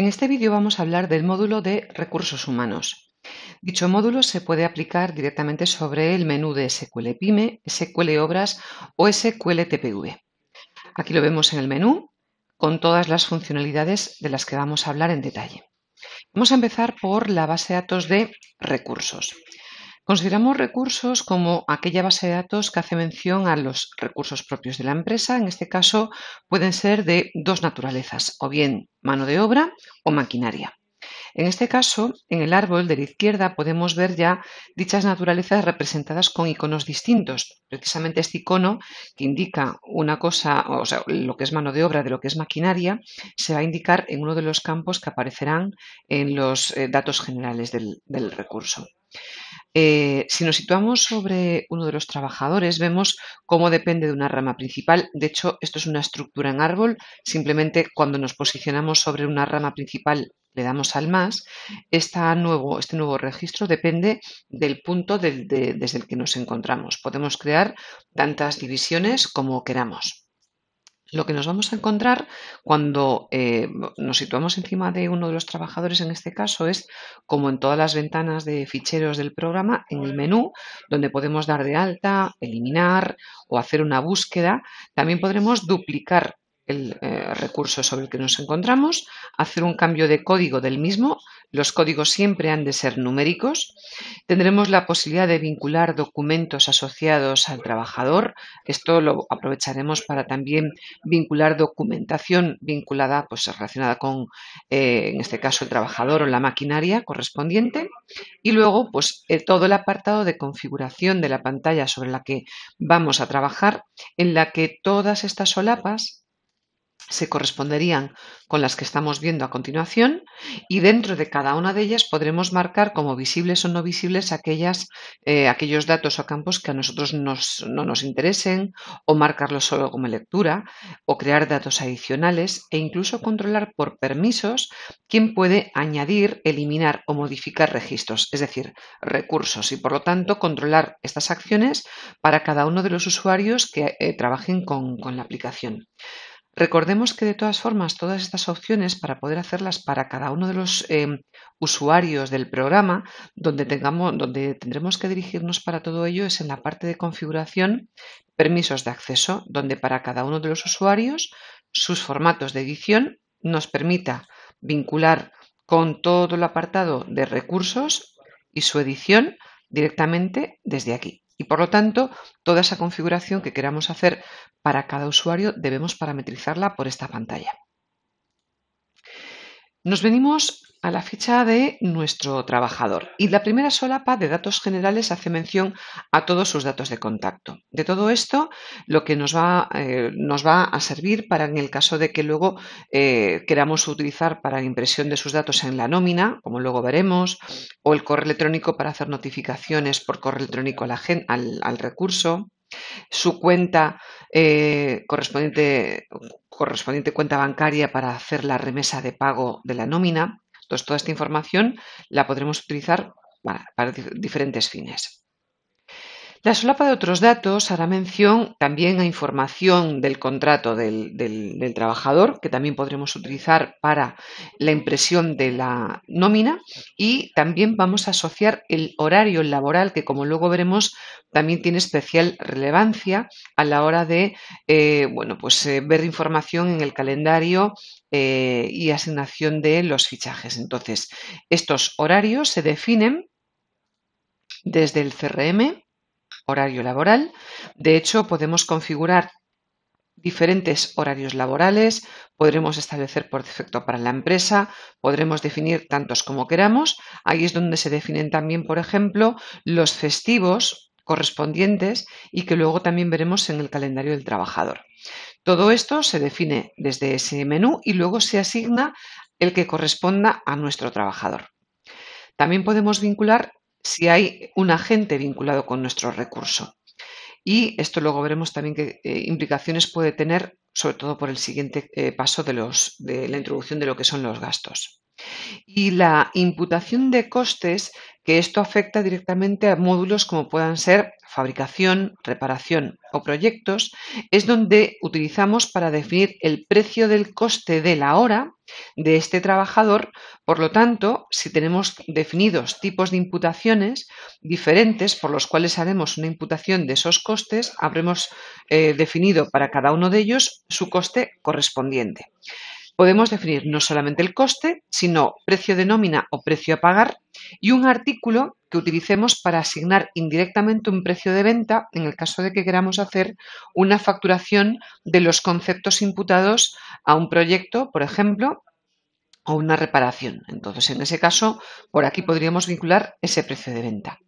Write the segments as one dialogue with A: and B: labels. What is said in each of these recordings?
A: En este vídeo vamos a hablar del módulo de recursos humanos. Dicho módulo se puede aplicar directamente sobre el menú de SQL Pyme, SQL Obras o SQL TPV. Aquí lo vemos en el menú con todas las funcionalidades de las que vamos a hablar en detalle. Vamos a empezar por la base de datos de recursos. Consideramos recursos como aquella base de datos que hace mención a los recursos propios de la empresa. En este caso pueden ser de dos naturalezas, o bien mano de obra o maquinaria. En este caso, en el árbol de la izquierda podemos ver ya dichas naturalezas representadas con iconos distintos. Precisamente este icono que indica una cosa, o sea, lo que es mano de obra de lo que es maquinaria, se va a indicar en uno de los campos que aparecerán en los datos generales del recurso. Si nos situamos sobre uno de los trabajadores, vemos cómo depende de una rama principal. De hecho, esto es una estructura en árbol. Simplemente cuando nos posicionamos sobre una rama principal le damos al más. Este nuevo registro depende del punto desde el que nos encontramos. Podemos crear tantas divisiones como queramos. Lo que nos vamos a encontrar cuando nos situamos encima de uno de los trabajadores, en este caso, es como en todas las ventanas de ficheros del programa, en el menú, donde podemos dar de alta, eliminar o hacer una búsqueda. También podremos duplicar el recurso sobre el que nos encontramos, hacer un cambio de código del mismo. Los códigos siempre han de ser numéricos. Tendremos la posibilidad de vincular documentos asociados al trabajador. Esto lo aprovecharemos para también vincular documentación vinculada, pues relacionada con, en este caso, el trabajador o la maquinaria correspondiente. Y luego, pues todo el apartado de configuración de la pantalla sobre la que vamos a trabajar, en la que todas estas solapas se corresponderían con las que estamos viendo a continuación, y dentro de cada una de ellas podremos marcar como visibles o no visibles aquellos datos o campos que a nosotros no nos interesen, o marcarlos solo como lectura, o crear datos adicionales, e incluso controlar por permisos quién puede añadir, eliminar o modificar registros, es decir, recursos, y por lo tanto controlar estas acciones para cada uno de los usuarios que trabajen con la aplicación. Recordemos que de todas formas todas estas opciones, para poder hacerlas para cada uno de los usuarios del programa, donde tendremos que dirigirnos para todo ello es en la parte de configuración, permisos de acceso, donde para cada uno de los usuarios sus formatos de edición nos permita vincular con todo el apartado de recursos y su edición directamente desde aquí. Y por lo tanto, toda esa configuración que queramos hacer para cada usuario debemos parametrizarla por esta pantalla. Nos venimos a la ficha de nuestro trabajador y la primera solapa de datos generales hace mención a todos sus datos de contacto. De todo esto, lo que nos va a servir para, en el caso de que luego queramos utilizar para la impresión de sus datos en la nómina, como luego veremos, o el correo electrónico para hacer notificaciones por correo electrónico al recurso, su cuenta correspondiente cuenta bancaria para hacer la remesa de pago de la nómina. Entonces, toda esta información la podremos utilizar para diferentes fines. La solapa de otros datos hará mención también a información del contrato del trabajador, que también podremos utilizar para la impresión de la nómina, y también vamos a asociar el horario laboral, que como luego veremos también tiene especial relevancia a la hora de ver información en el calendario y asignación de los fichajes. Entonces, estos horarios se definen desde el CRM, horario laboral. De hecho, podemos configurar diferentes horarios laborales, podremos establecer por defecto para la empresa, podremos definir tantos como queramos. Ahí es donde se definen también, por ejemplo, los festivos correspondientes y que luego también veremos en el calendario del trabajador. Todo esto se define desde ese menú y luego se asigna el que corresponda a nuestro trabajador. También podemos vincular si hay un agente vinculado con nuestro recurso. Y esto luego veremos también qué implicaciones puede tener, sobre todo por el siguiente paso de la introducción de lo que son los gastos. Y la imputación de costes que esto afecta directamente a módulos como puedan ser fabricación, reparación o proyectos, es donde utilizamos para definir el precio del coste de la hora de este trabajador. Por lo tanto, si tenemos definidos tipos de imputaciones diferentes por los cuales haremos una imputación de esos costes, habremos definido para cada uno de ellos su coste correspondiente. Podemos definir no solamente el coste, sino precio de nómina o precio a pagar y un artículo que utilicemos para asignar indirectamente un precio de venta en el caso de que queramos hacer una facturación de los conceptos imputados a un proyecto, por ejemplo, o una reparación. Entonces, en ese caso, por aquí podríamos vincular ese precio de venta.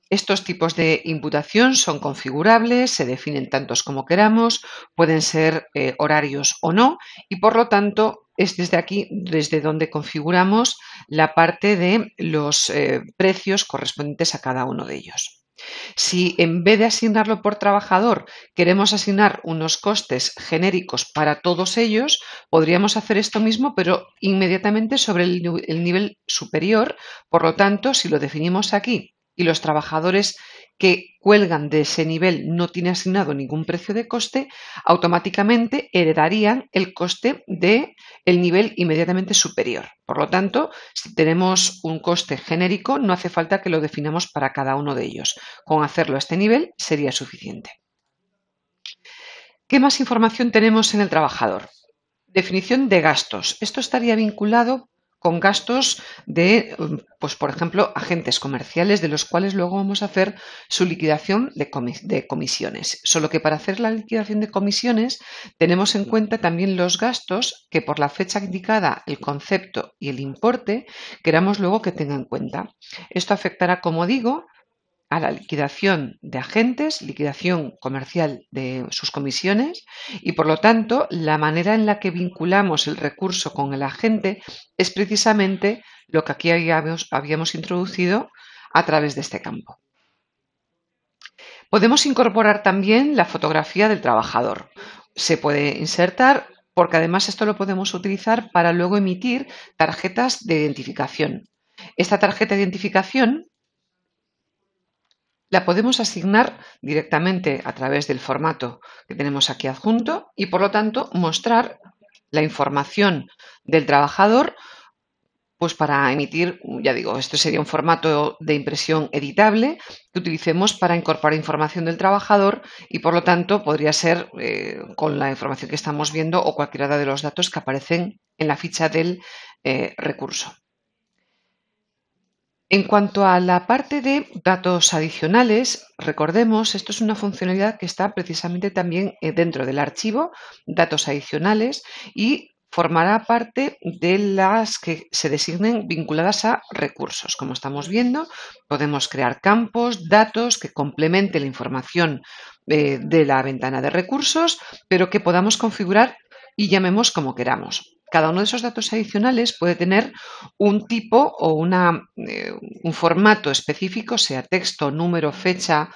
A: Estos tipos de imputación son configurables, se definen tantos como queramos, pueden ser horarios o no, y por lo tanto es desde aquí desde donde configuramos la parte de los precios correspondientes a cada uno de ellos. Si en vez de asignarlo por trabajador queremos asignar unos costes genéricos para todos ellos, podríamos hacer esto mismo, pero inmediatamente sobre el nivel superior. Por lo tanto, si lo definimos aquí y los trabajadores que cuelgan de ese nivel no tienen asignado ningún precio de coste, automáticamente heredarían el coste del nivel inmediatamente superior. Por lo tanto, si tenemos un coste genérico, no hace falta que lo definamos para cada uno de ellos. Con hacerlo a este nivel sería suficiente. ¿Qué más información tenemos en el trabajador? Definición de gastos. Esto estaría vinculado con gastos de, pues por ejemplo, agentes comerciales de los cuales luego vamos a hacer su liquidación de comisiones. Solo que para hacer la liquidación de comisiones tenemos en cuenta también los gastos que por la fecha indicada, el concepto y el importe queramos luego que tenga en cuenta. Esto afectará, como digo, a la liquidación de agentes, liquidación comercial de sus comisiones y, por lo tanto, la manera en la que vinculamos el recurso con el agente es precisamente lo que aquí habíamos introducido a través de este campo. Podemos incorporar también la fotografía del trabajador. Se puede insertar porque además esto lo podemos utilizar para luego emitir tarjetas de identificación. Esta tarjeta de identificación la podemos asignar directamente a través del formato que tenemos aquí adjunto y, por lo tanto, mostrar la información del trabajador, pues para emitir, ya digo, esto sería un formato de impresión editable que utilicemos para incorporar información del trabajador y, por lo tanto, podría ser con la información que estamos viendo o cualquiera de los datos que aparecen en la ficha del recurso. En cuanto a la parte de datos adicionales, recordemos, esto es una funcionalidad que está precisamente también dentro del archivo, datos adicionales, y formará parte de las que se designen vinculadas a recursos. Como estamos viendo, podemos crear campos, datos que complementen la información de la ventana de recursos, pero que podamos configurar y llamemos como queramos. Cada uno de esos datos adicionales puede tener un tipo o un formato específico, sea texto, número, fecha,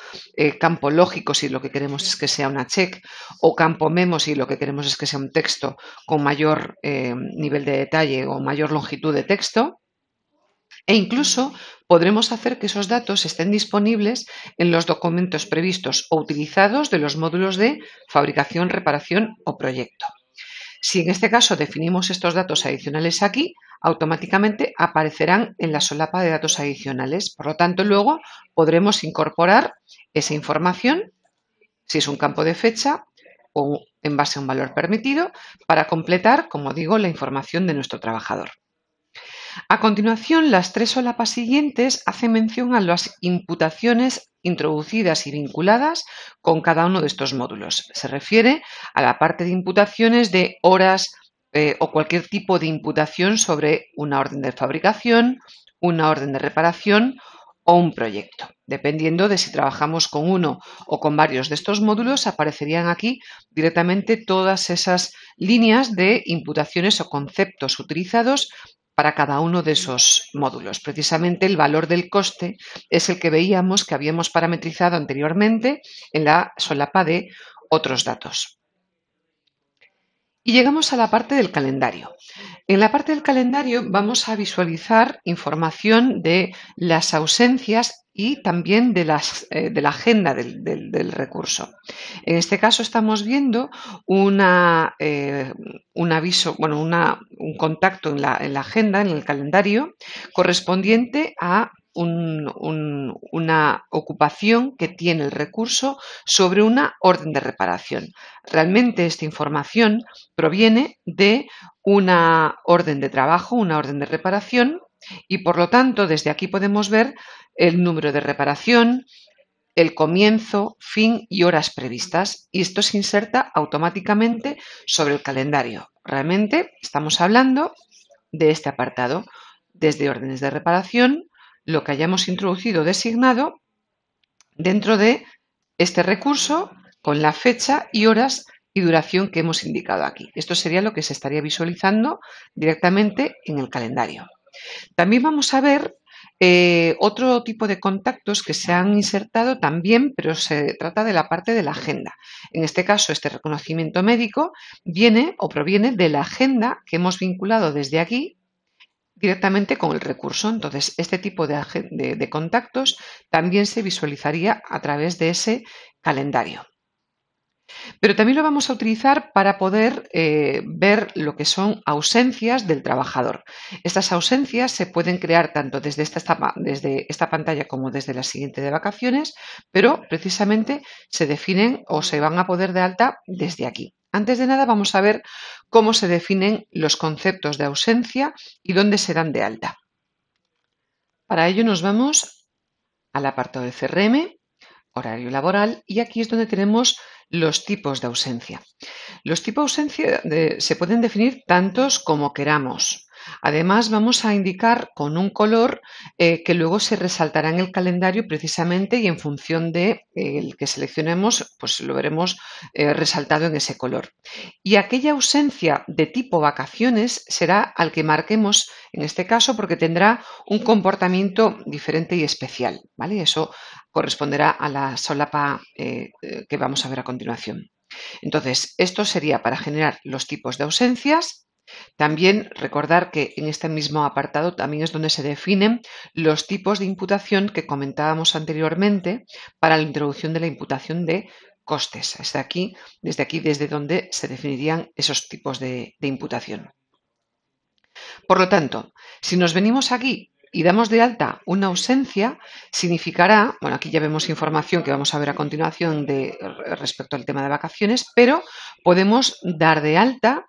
A: campo lógico si lo que queremos es que sea una check, o campo memo si lo que queremos es que sea un texto con mayor nivel de detalle o mayor longitud de texto. E incluso podremos hacer que esos datos estén disponibles en los documentos previstos o utilizados de los módulos de fabricación, reparación o proyecto. Si en este caso definimos estos datos adicionales aquí, automáticamente aparecerán en la solapa de datos adicionales. Por lo tanto, luego podremos incorporar esa información, si es un campo de fecha o en base a un valor permitido, para completar, como digo, la información de nuestro trabajador. A continuación, las tres solapas siguientes hacen mención a las imputaciones introducidas y vinculadas con cada uno de estos módulos. Se refiere a la parte de imputaciones de horas o cualquier tipo de imputación sobre una orden de fabricación, una orden de reparación o un proyecto. Dependiendo de si trabajamos con uno o con varios de estos módulos, aparecerían aquí directamente todas esas líneas de imputaciones o conceptos utilizados para cada uno de esos módulos. Precisamente el valor del coste es el que veíamos que habíamos parametrizado anteriormente en la solapa de otros datos. Y llegamos a la parte del calendario. En la parte del calendario vamos a visualizar información de las ausencias y también de la agenda del recurso. En este caso estamos viendo un aviso, bueno, un contacto en la agenda, en el calendario, correspondiente a una ocupación que tiene el recurso sobre una orden de reparación. Realmente esta información proviene de una orden de trabajo, una orden de reparación, y por lo tanto desde aquí podemos ver el número de reparación, el comienzo, fin y horas previstas, y esto se inserta automáticamente sobre el calendario. Realmente estamos hablando de este apartado, desde órdenes de reparación, lo que hayamos introducido o designado dentro de este recurso con la fecha y horas y duración que hemos indicado aquí. Esto sería lo que se estaría visualizando directamente en el calendario. También vamos a ver otro tipo de contactos que se han insertado también, pero se trata de la parte de la agenda. En este caso, este reconocimiento médico viene o proviene de la agenda que hemos vinculado desde aquí directamente con el recurso. Entonces, este tipo de contactos también se visualizaría a través de ese calendario. Pero también lo vamos a utilizar para poder ver lo que son ausencias del trabajador. Estas ausencias se pueden crear tanto desde esta pantalla como desde la siguiente de vacaciones, pero precisamente se definen o se van a poder de alta desde aquí. Antes de nada vamos a ver cómo se definen los conceptos de ausencia y dónde se dan de alta. Para ello nos vamos al apartado de CRM, horario laboral, y aquí es donde tenemos los tipos de ausencia. Los tipos de ausencia se pueden definir tantos como queramos. Además, vamos a indicar con un color que luego se resaltará en el calendario precisamente, y en función de el que seleccionemos, pues lo veremos resaltado en ese color. Y aquella ausencia de tipo vacaciones será al que marquemos en este caso, porque tendrá un comportamiento diferente y especial, ¿vale? Eso corresponderá a la solapa que vamos a ver a continuación. Entonces, esto sería para generar los tipos de ausencias. También recordar que en este mismo apartado también es donde se definen los tipos de imputación que comentábamos anteriormente para la introducción de la imputación de costes. Desde donde se definirían esos tipos de imputación. Por lo tanto, si nos venimos aquí y damos de alta una ausencia, significará, bueno, aquí ya vemos información que vamos a ver a continuación respecto al tema de vacaciones, pero podemos dar de alta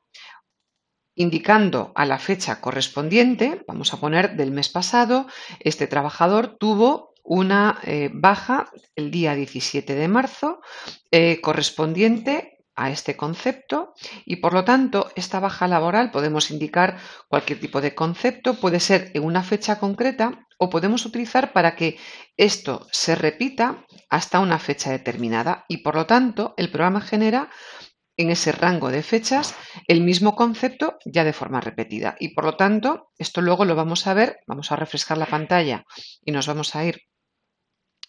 A: indicando a la fecha correspondiente. Vamos a poner del mes pasado, este trabajador tuvo una baja el día 17 de marzo correspondiente a este concepto, y por lo tanto esta baja laboral podemos indicar cualquier tipo de concepto, puede ser en una fecha concreta o podemos utilizar para que esto se repita hasta una fecha determinada, y por lo tanto el programa genera en ese rango de fechas el mismo concepto ya de forma repetida, y por lo tanto esto luego lo vamos a ver. Vamos a refrescar la pantalla y nos vamos a ir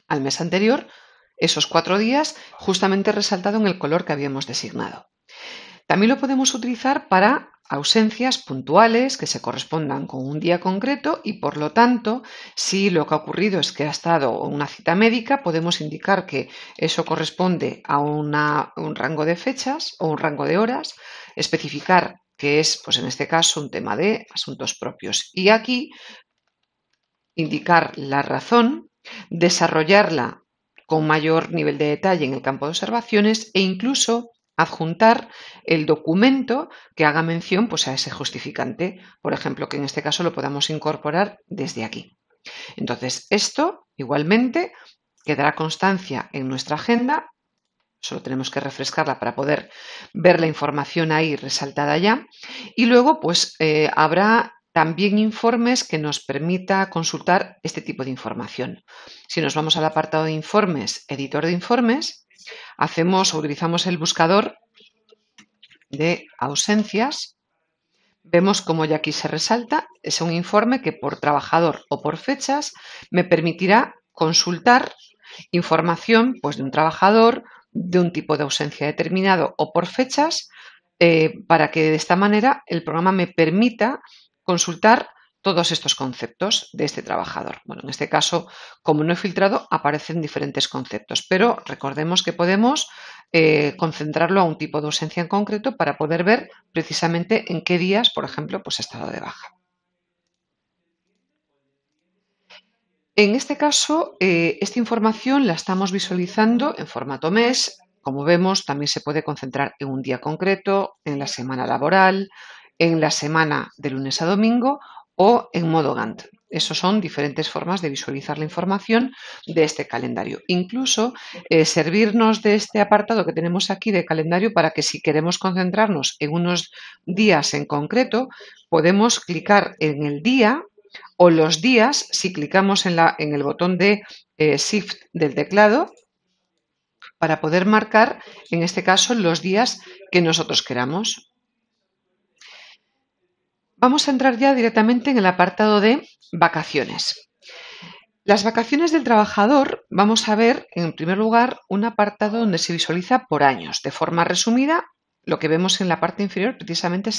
A: al mes anterior, esos 4 días justamente resaltado en el color que habíamos designado. También lo podemos utilizar para ausencias puntuales que se correspondan con un día concreto, y por lo tanto, si lo que ha ocurrido es que ha estado en una cita médica, podemos indicar que eso corresponde a un rango de fechas o un rango de horas, especificar que es, pues en este caso, un tema de asuntos propios, y aquí indicar la razón, desarrollarla con mayor nivel de detalle en el campo de observaciones e incluso adjuntar el documento que haga mención, pues, a ese justificante, por ejemplo, que en este caso lo podamos incorporar desde aquí. Entonces, esto igualmente quedará constancia en nuestra agenda. Solo tenemos que refrescarla para poder ver la información ahí resaltada ya, y luego pues habrá también informes que nos permita consultar este tipo de información. Si nos vamos al apartado de informes, editor de informes, utilizamos el buscador de ausencias. Vemos como ya aquí se resalta, es un informe que por trabajador o por fechas me permitirá consultar información, pues, de un trabajador, de un tipo de ausencia determinado o por fechas, para que de esta manera el programa me permita consultar todos estos conceptos de este trabajador. Bueno, en este caso, como no he filtrado, aparecen diferentes conceptos, pero recordemos que podemos concentrarlo a un tipo de ausencia en concreto para poder ver precisamente en qué días, por ejemplo, pues ha estado de baja. En este caso, esta información la estamos visualizando en formato mes. Como vemos, también se puede concentrar en un día concreto, en la semana laboral, en la semana de lunes a domingo o en modo Gantt. Esas son diferentes formas de visualizar la información de este calendario. Incluso servirnos de este apartado que tenemos aquí de calendario para que si queremos concentrarnos en unos días en concreto, podemos clicar en el día o los días si clicamos en el botón de Shift del teclado para poder marcar, en este caso, los días que nosotros queramos. Vamos a entrar ya directamente en el apartado de vacaciones. Las vacaciones del trabajador, vamos a ver, en primer lugar, un apartado donde se visualiza por años. De forma resumida, lo que vemos en la parte inferior precisamente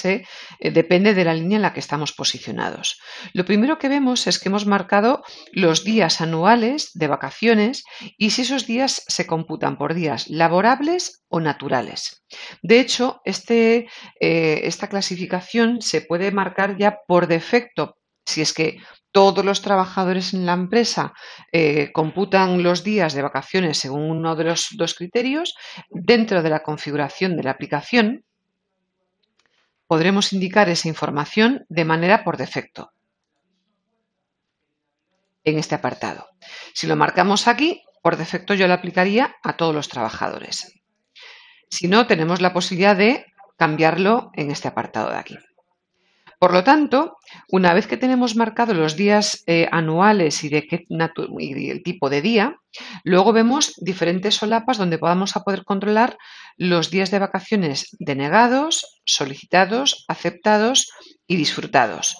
A: depende de la línea en la que estamos posicionados. Lo primero que vemos es que hemos marcado los días anuales de vacaciones y si esos días se computan por días laborables o naturales. De hecho, esta clasificación se puede marcar ya por defecto si es que todos los trabajadores en la empresa computan los días de vacaciones según uno de los dos criterios. Dentro de la configuración de la aplicación podremos indicar esa información de manera por defecto en este apartado. Si lo marcamos aquí, por defecto yo lo aplicaría a todos los trabajadores. Si no, tenemos la posibilidad de cambiarlo en este apartado de aquí. Por lo tanto, una vez que tenemos marcados los días anuales y el tipo de día, luego vemos diferentes solapas donde podamos poder controlar los días de vacaciones denegados, solicitados, aceptados y disfrutados.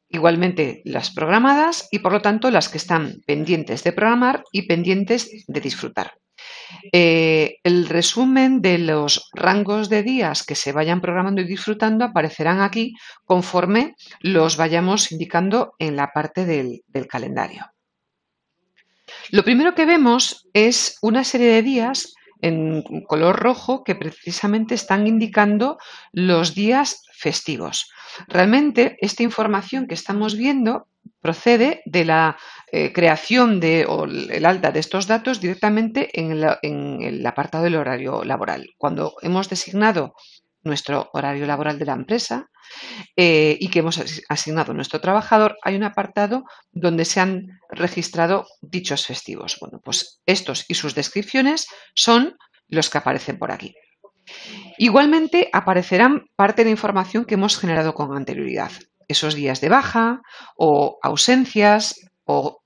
A: Igualmente las programadas y, por lo tanto, las que están pendientes de programar y pendientes de disfrutar. El resumen de los rangos de días que se vayan programando y disfrutando aparecerán aquí conforme los vayamos indicando en la parte del calendario. Lo primero que vemos es una serie de días en color rojo que precisamente están indicando los días festivos. Realmente esta información que estamos viendo procede de la creación o el alta de estos datos directamente en el apartado del horario laboral. Cuando hemos designado nuestro horario laboral de la empresa y que hemos asignado a nuestro trabajador, hay un apartado donde se han registrado dichos festivos. Bueno, pues estos y sus descripciones son los que aparecen por aquí. Igualmente aparecerán parte de la información que hemos generado con anterioridad. Esos días de baja o ausencias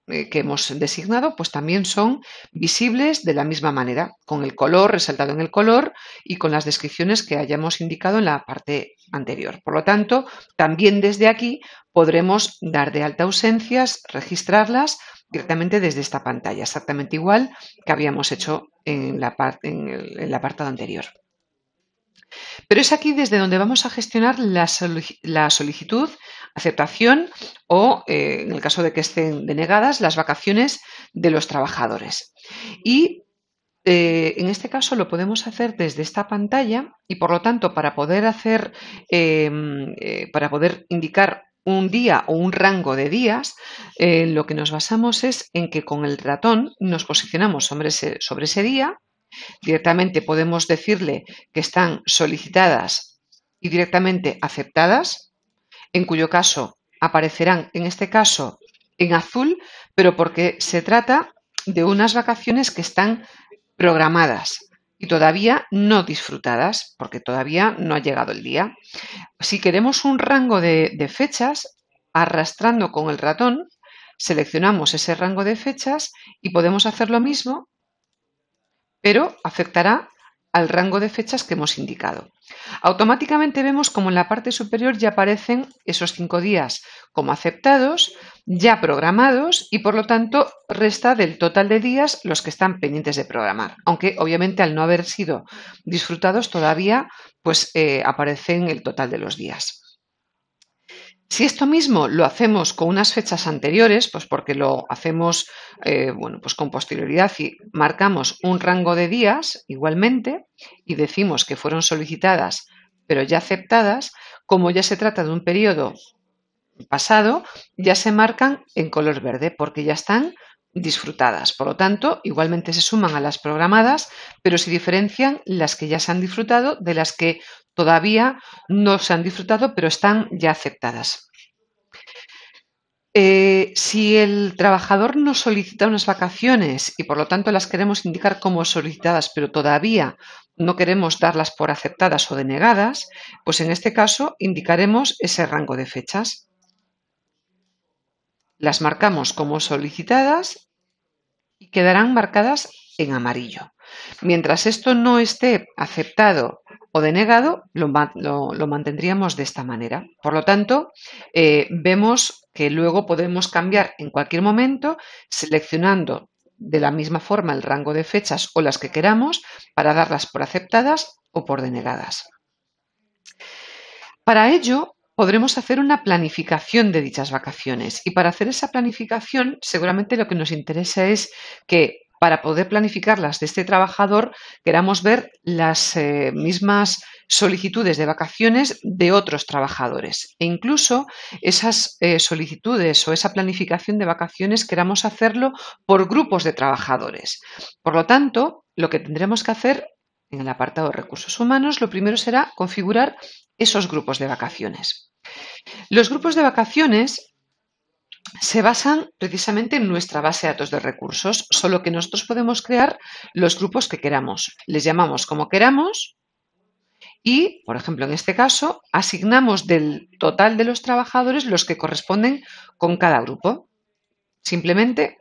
A: que hemos designado, pues también son visibles de la misma manera, con el color resaltado en el color y con las descripciones que hayamos indicado en la parte anterior. Por lo tanto, también desde aquí podremos dar de alta ausencias, registrarlas directamente desde esta pantalla, exactamente igual que habíamos hecho en el apartado anterior. Pero es aquí desde donde vamos a gestionar la solicitud, aceptación o, en el caso de que estén denegadas, las vacaciones de los trabajadores. Y en este caso lo podemos hacer desde esta pantalla y, por lo tanto, para poder indicar un día o un rango de días, lo que nos basamos es en que con el ratón nos posicionamos sobre ese día. Directamente podemos decirle que están solicitadas y directamente aceptadas, en cuyo caso aparecerán, en este caso, en azul, pero porque se trata de unas vacaciones que están programadas y todavía no disfrutadas, porque todavía no ha llegado el día. Si queremos un rango de fechas, arrastrando con el ratón, seleccionamos ese rango de fechas y podemos hacer lo mismo, pero afectará al rango de fechas que hemos indicado. Automáticamente vemos como en la parte superior ya aparecen esos 5 días como aceptados ya programados y por lo tanto resta del total de días los que están pendientes de programar, aunque obviamente al no haber sido disfrutados todavía pues aparece en el total de los días. Si esto mismo lo hacemos con unas fechas anteriores, pues porque lo hacemos bueno, pues con posterioridad y marcamos un rango de días igualmente y decimos que fueron solicitadas pero ya aceptadas, como ya se trata de un periodo pasado, ya se marcan en color verde porque ya están disfrutadas. Por lo tanto, igualmente se suman a las programadas, pero se diferencian las que ya se han disfrutado de las que todavía no se han disfrutado, pero están ya aceptadas. Si el trabajador nos solicita unas vacaciones y por lo tanto las queremos indicar como solicitadas, pero todavía no queremos darlas por aceptadas o denegadas, pues en este caso indicaremos ese rango de fechas. Las marcamos como solicitadas y quedarán marcadas en amarillo. Mientras esto no esté aceptado o denegado, lo mantendríamos de esta manera. Por lo tanto, vemos que luego podemos cambiar en cualquier momento seleccionando de la misma forma el rango de fechas o las que queramos para darlas por aceptadas o por denegadas. Para ello, podremos hacer una planificación de dichas vacaciones y para hacer esa planificación seguramente lo que nos interesa es que para poder planificarlas de este trabajador queramos ver las mismas solicitudes de vacaciones de otros trabajadores e incluso esas solicitudes o esa planificación de vacaciones queramos hacerlo por grupos de trabajadores. Por lo tanto, lo que tendremos que hacer en el apartado de recursos humanos, lo primero será configurar esos grupos de vacaciones. Los grupos de vacaciones se basan precisamente en nuestra base de datos de recursos, solo que nosotros podemos crear los grupos que queramos. Les llamamos como queramos y, por ejemplo, en este caso, asignamos del total de los trabajadores los que corresponden con cada grupo. Simplemente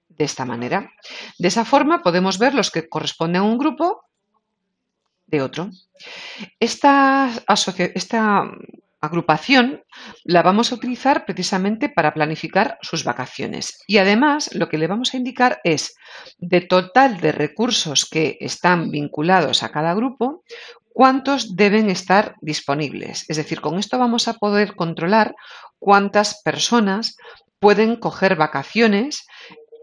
A: de esta manera. De esa forma podemos ver los que corresponden a un grupo de otro. Esta agrupación la vamos a utilizar precisamente para planificar sus vacaciones y además lo que le vamos a indicar es de total de recursos que están vinculados a cada grupo, cuántos deben estar disponibles. Es decir, con esto vamos a poder controlar cuántas personas pueden coger vacaciones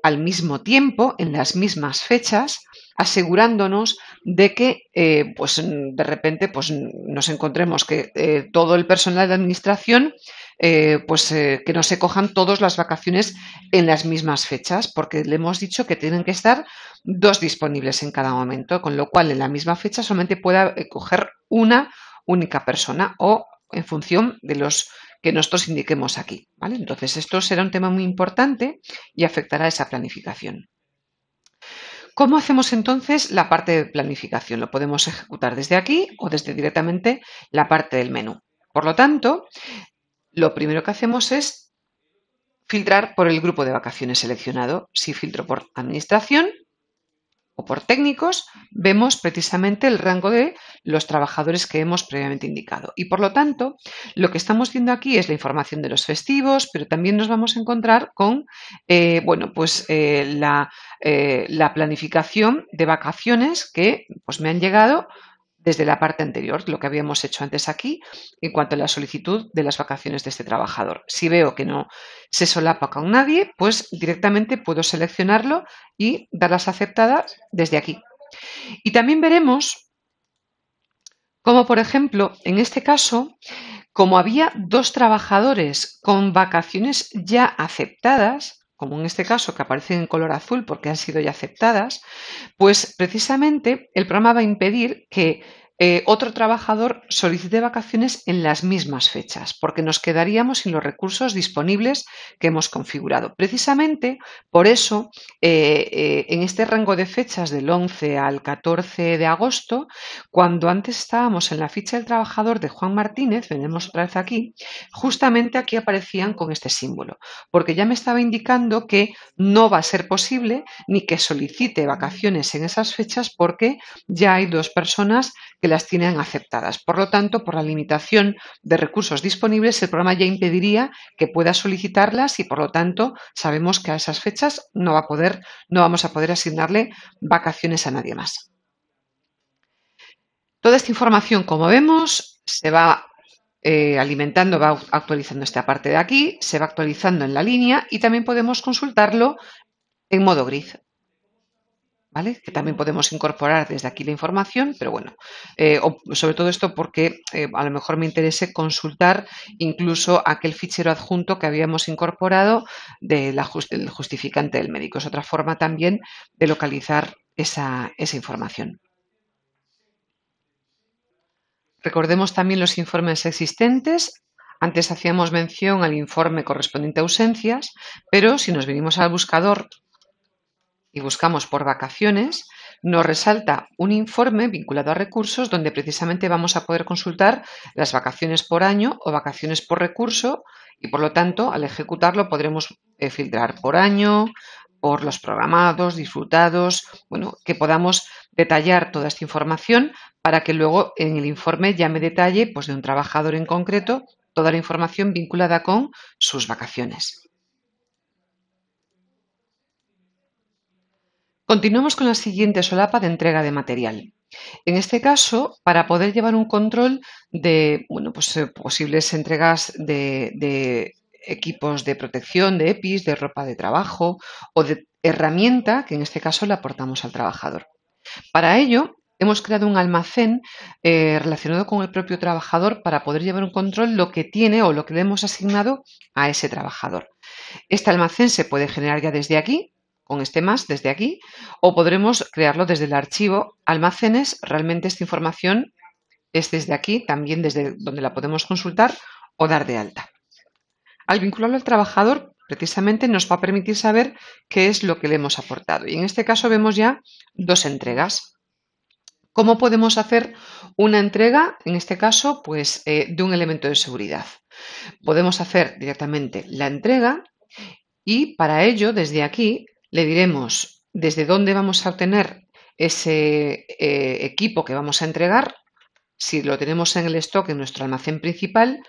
A: al mismo tiempo, en las mismas fechas, asegurándonos de que pues de repente pues nos encontremos que todo el personal de administración que no se cojan todas las vacaciones en las mismas fechas, porque le hemos dicho que tienen que estar dos disponibles en cada momento, con lo cual en la misma fecha solamente pueda coger una única persona o en función de los que nosotros indiquemos aquí, ¿vale? Entonces, esto será un tema muy importante y afectará a esa planificación. ¿Cómo hacemos entonces la parte de planificación? Lo podemos ejecutar desde aquí o desde directamente la parte del menú. Por lo tanto, lo primero que hacemos es filtrar por el grupo de vacaciones seleccionado. Si filtro por administración o por técnicos, vemos precisamente el rango de los trabajadores que hemos previamente indicado. Y por lo tanto, lo que estamos viendo aquí es la información de los festivos, pero también nos vamos a encontrar con la planificación de vacaciones que pues, me han llegado desde la parte anterior, lo que habíamos hecho antes aquí, en cuanto a la solicitud de las vacaciones de este trabajador. Si veo que no se solapa con nadie, pues directamente puedo seleccionarlo y darlas aceptadas desde aquí. Y también veremos cómo, por ejemplo, en este caso, como había dos trabajadores con vacaciones ya aceptadas, como en este caso que aparecen en color azul porque han sido ya aceptadas, pues precisamente el programa va a impedir que otro trabajador solicite vacaciones en las mismas fechas, porque nos quedaríamos sin los recursos disponibles que hemos configurado. Precisamente por eso, en este rango de fechas del 11 al 14 de agosto, cuando antes estábamos en la ficha del trabajador de Juan Martínez, venimos otra vez aquí, justamente aquí aparecían con este símbolo, porque ya me estaba indicando que no va a ser posible ni que solicite vacaciones en esas fechas porque ya hay dos personas que las tienen aceptadas. Por lo tanto, por la limitación de recursos disponibles, el programa ya impediría que pueda solicitarlas y, por lo tanto, sabemos que a esas fechas no vamos a poder asignarle vacaciones a nadie más. Toda esta información, como vemos, se va alimentando, va actualizando esta parte de aquí, se va actualizando en la línea y también podemos consultarlo en modo grid. ¿Vale? Que también podemos incorporar desde aquí la información, pero bueno, sobre todo esto porque a lo mejor me interese consultar incluso aquel fichero adjunto que habíamos incorporado del justificante del médico. Es otra forma también de localizar esa información. Recordemos también los informes existentes. Antes hacíamos mención al informe correspondiente a ausencias, pero si nos venimos al buscador y buscamos por vacaciones, nos resalta un informe vinculado a recursos donde precisamente vamos a poder consultar las vacaciones por año o vacaciones por recurso y, por lo tanto, al ejecutarlo podremos filtrar por año, por los programados, disfrutados, bueno, que podamos detallar toda esta información para que luego en el informe ya me detalle, pues, de un trabajador en concreto, toda la información vinculada con sus vacaciones. Continuamos con la siguiente solapa de entrega de material. En este caso, para poder llevar un control de posibles entregas de equipos de protección, de EPIs, de ropa de trabajo o de herramienta, que en este caso le aportamos al trabajador. Para ello, hemos creado un almacén relacionado con el propio trabajador para poder llevar un control lo que tiene o lo que le hemos asignado a ese trabajador. Este almacén se puede generar ya desde aquí, con este más desde aquí, o podremos crearlo desde el archivo almacenes. Realmente esta información es desde aquí, también desde donde la podemos consultar o dar de alta. Al vincularlo al trabajador, precisamente nos va a permitir saber qué es lo que le hemos aportado. Y en este caso vemos ya dos entregas. ¿Cómo podemos hacer una entrega, en este caso, pues de un elemento de seguridad? Podemos hacer directamente la entrega y para ello, desde aquí, le diremos desde dónde vamos a obtener ese equipo que vamos a entregar. Si lo tenemos en el stock en nuestro almacén principal,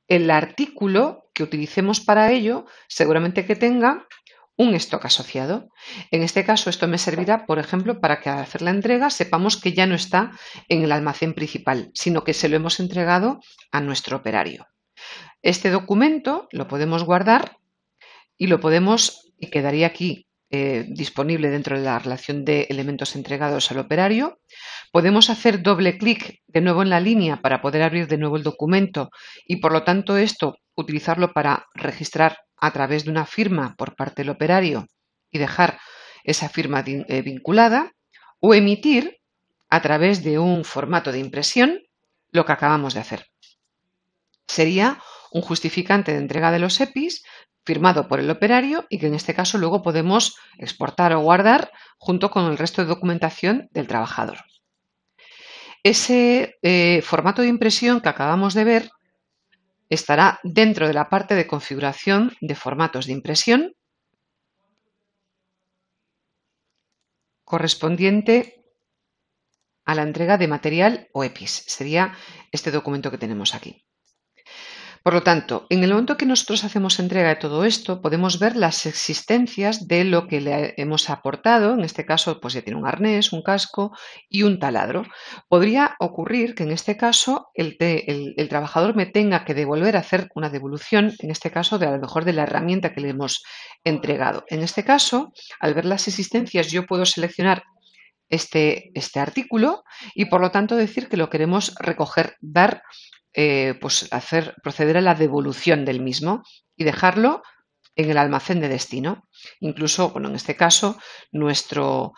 A: el artículo que utilicemos para ello seguramente que tenga un stock asociado. En este caso, esto me servirá, por ejemplo, para que al hacer la entrega sepamos que ya no está en el almacén principal, sino que se lo hemos entregado a nuestro operario. Este documento lo podemos guardar y quedaría aquí disponible dentro de la relación de elementos entregados al operario. Podemos hacer doble clic de nuevo en la línea para poder abrir de nuevo el documento y, por lo tanto, esto utilizarlo para registrar a través de una firma por parte del operario y dejar esa firma vinculada, o emitir a través de un formato de impresión lo que acabamos de hacer. Sería un justificante de entrega de los EPIs firmado por el operario y que en este caso luego podemos exportar o guardar junto con el resto de documentación del trabajador. Ese formato de impresión que acabamos de ver estará dentro de la parte de configuración de formatos de impresión correspondiente a la entrega de material o EPIs. Sería este documento que tenemos aquí. Por lo tanto, en el momento que nosotros hacemos entrega de todo esto, podemos ver las existencias de lo que le hemos aportado. En este caso, pues ya tiene un arnés, un casco y un taladro. Podría ocurrir que en este caso el trabajador me tenga que devolver, hacer una devolución, en este caso, a lo mejor de la herramienta que le hemos entregado. En este caso, al ver las existencias, yo puedo seleccionar este artículo y, por lo tanto, decir que lo queremos recoger, dar proceder a la devolución del mismo y dejarlo en el almacén de destino. Incluso, bueno, en este caso, nuestro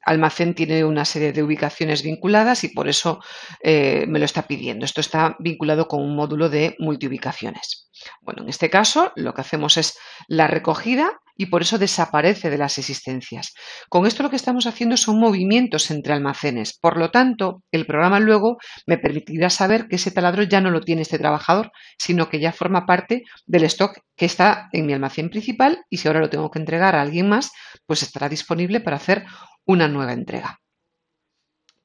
A: almacén tiene una serie de ubicaciones vinculadas y por eso me lo está pidiendo. Esto está vinculado con un módulo de multiubicaciones. Bueno, en este caso, lo que hacemos es la recogida y por eso desaparece de las existencias. Con esto lo que estamos haciendo son movimientos entre almacenes. Por lo tanto, el programa luego me permitirá saber que ese taladro ya no lo tiene este trabajador, sino que ya forma parte del stock que está en mi almacén principal y si ahora lo tengo que entregar a alguien más, pues estará disponible para hacer una nueva entrega.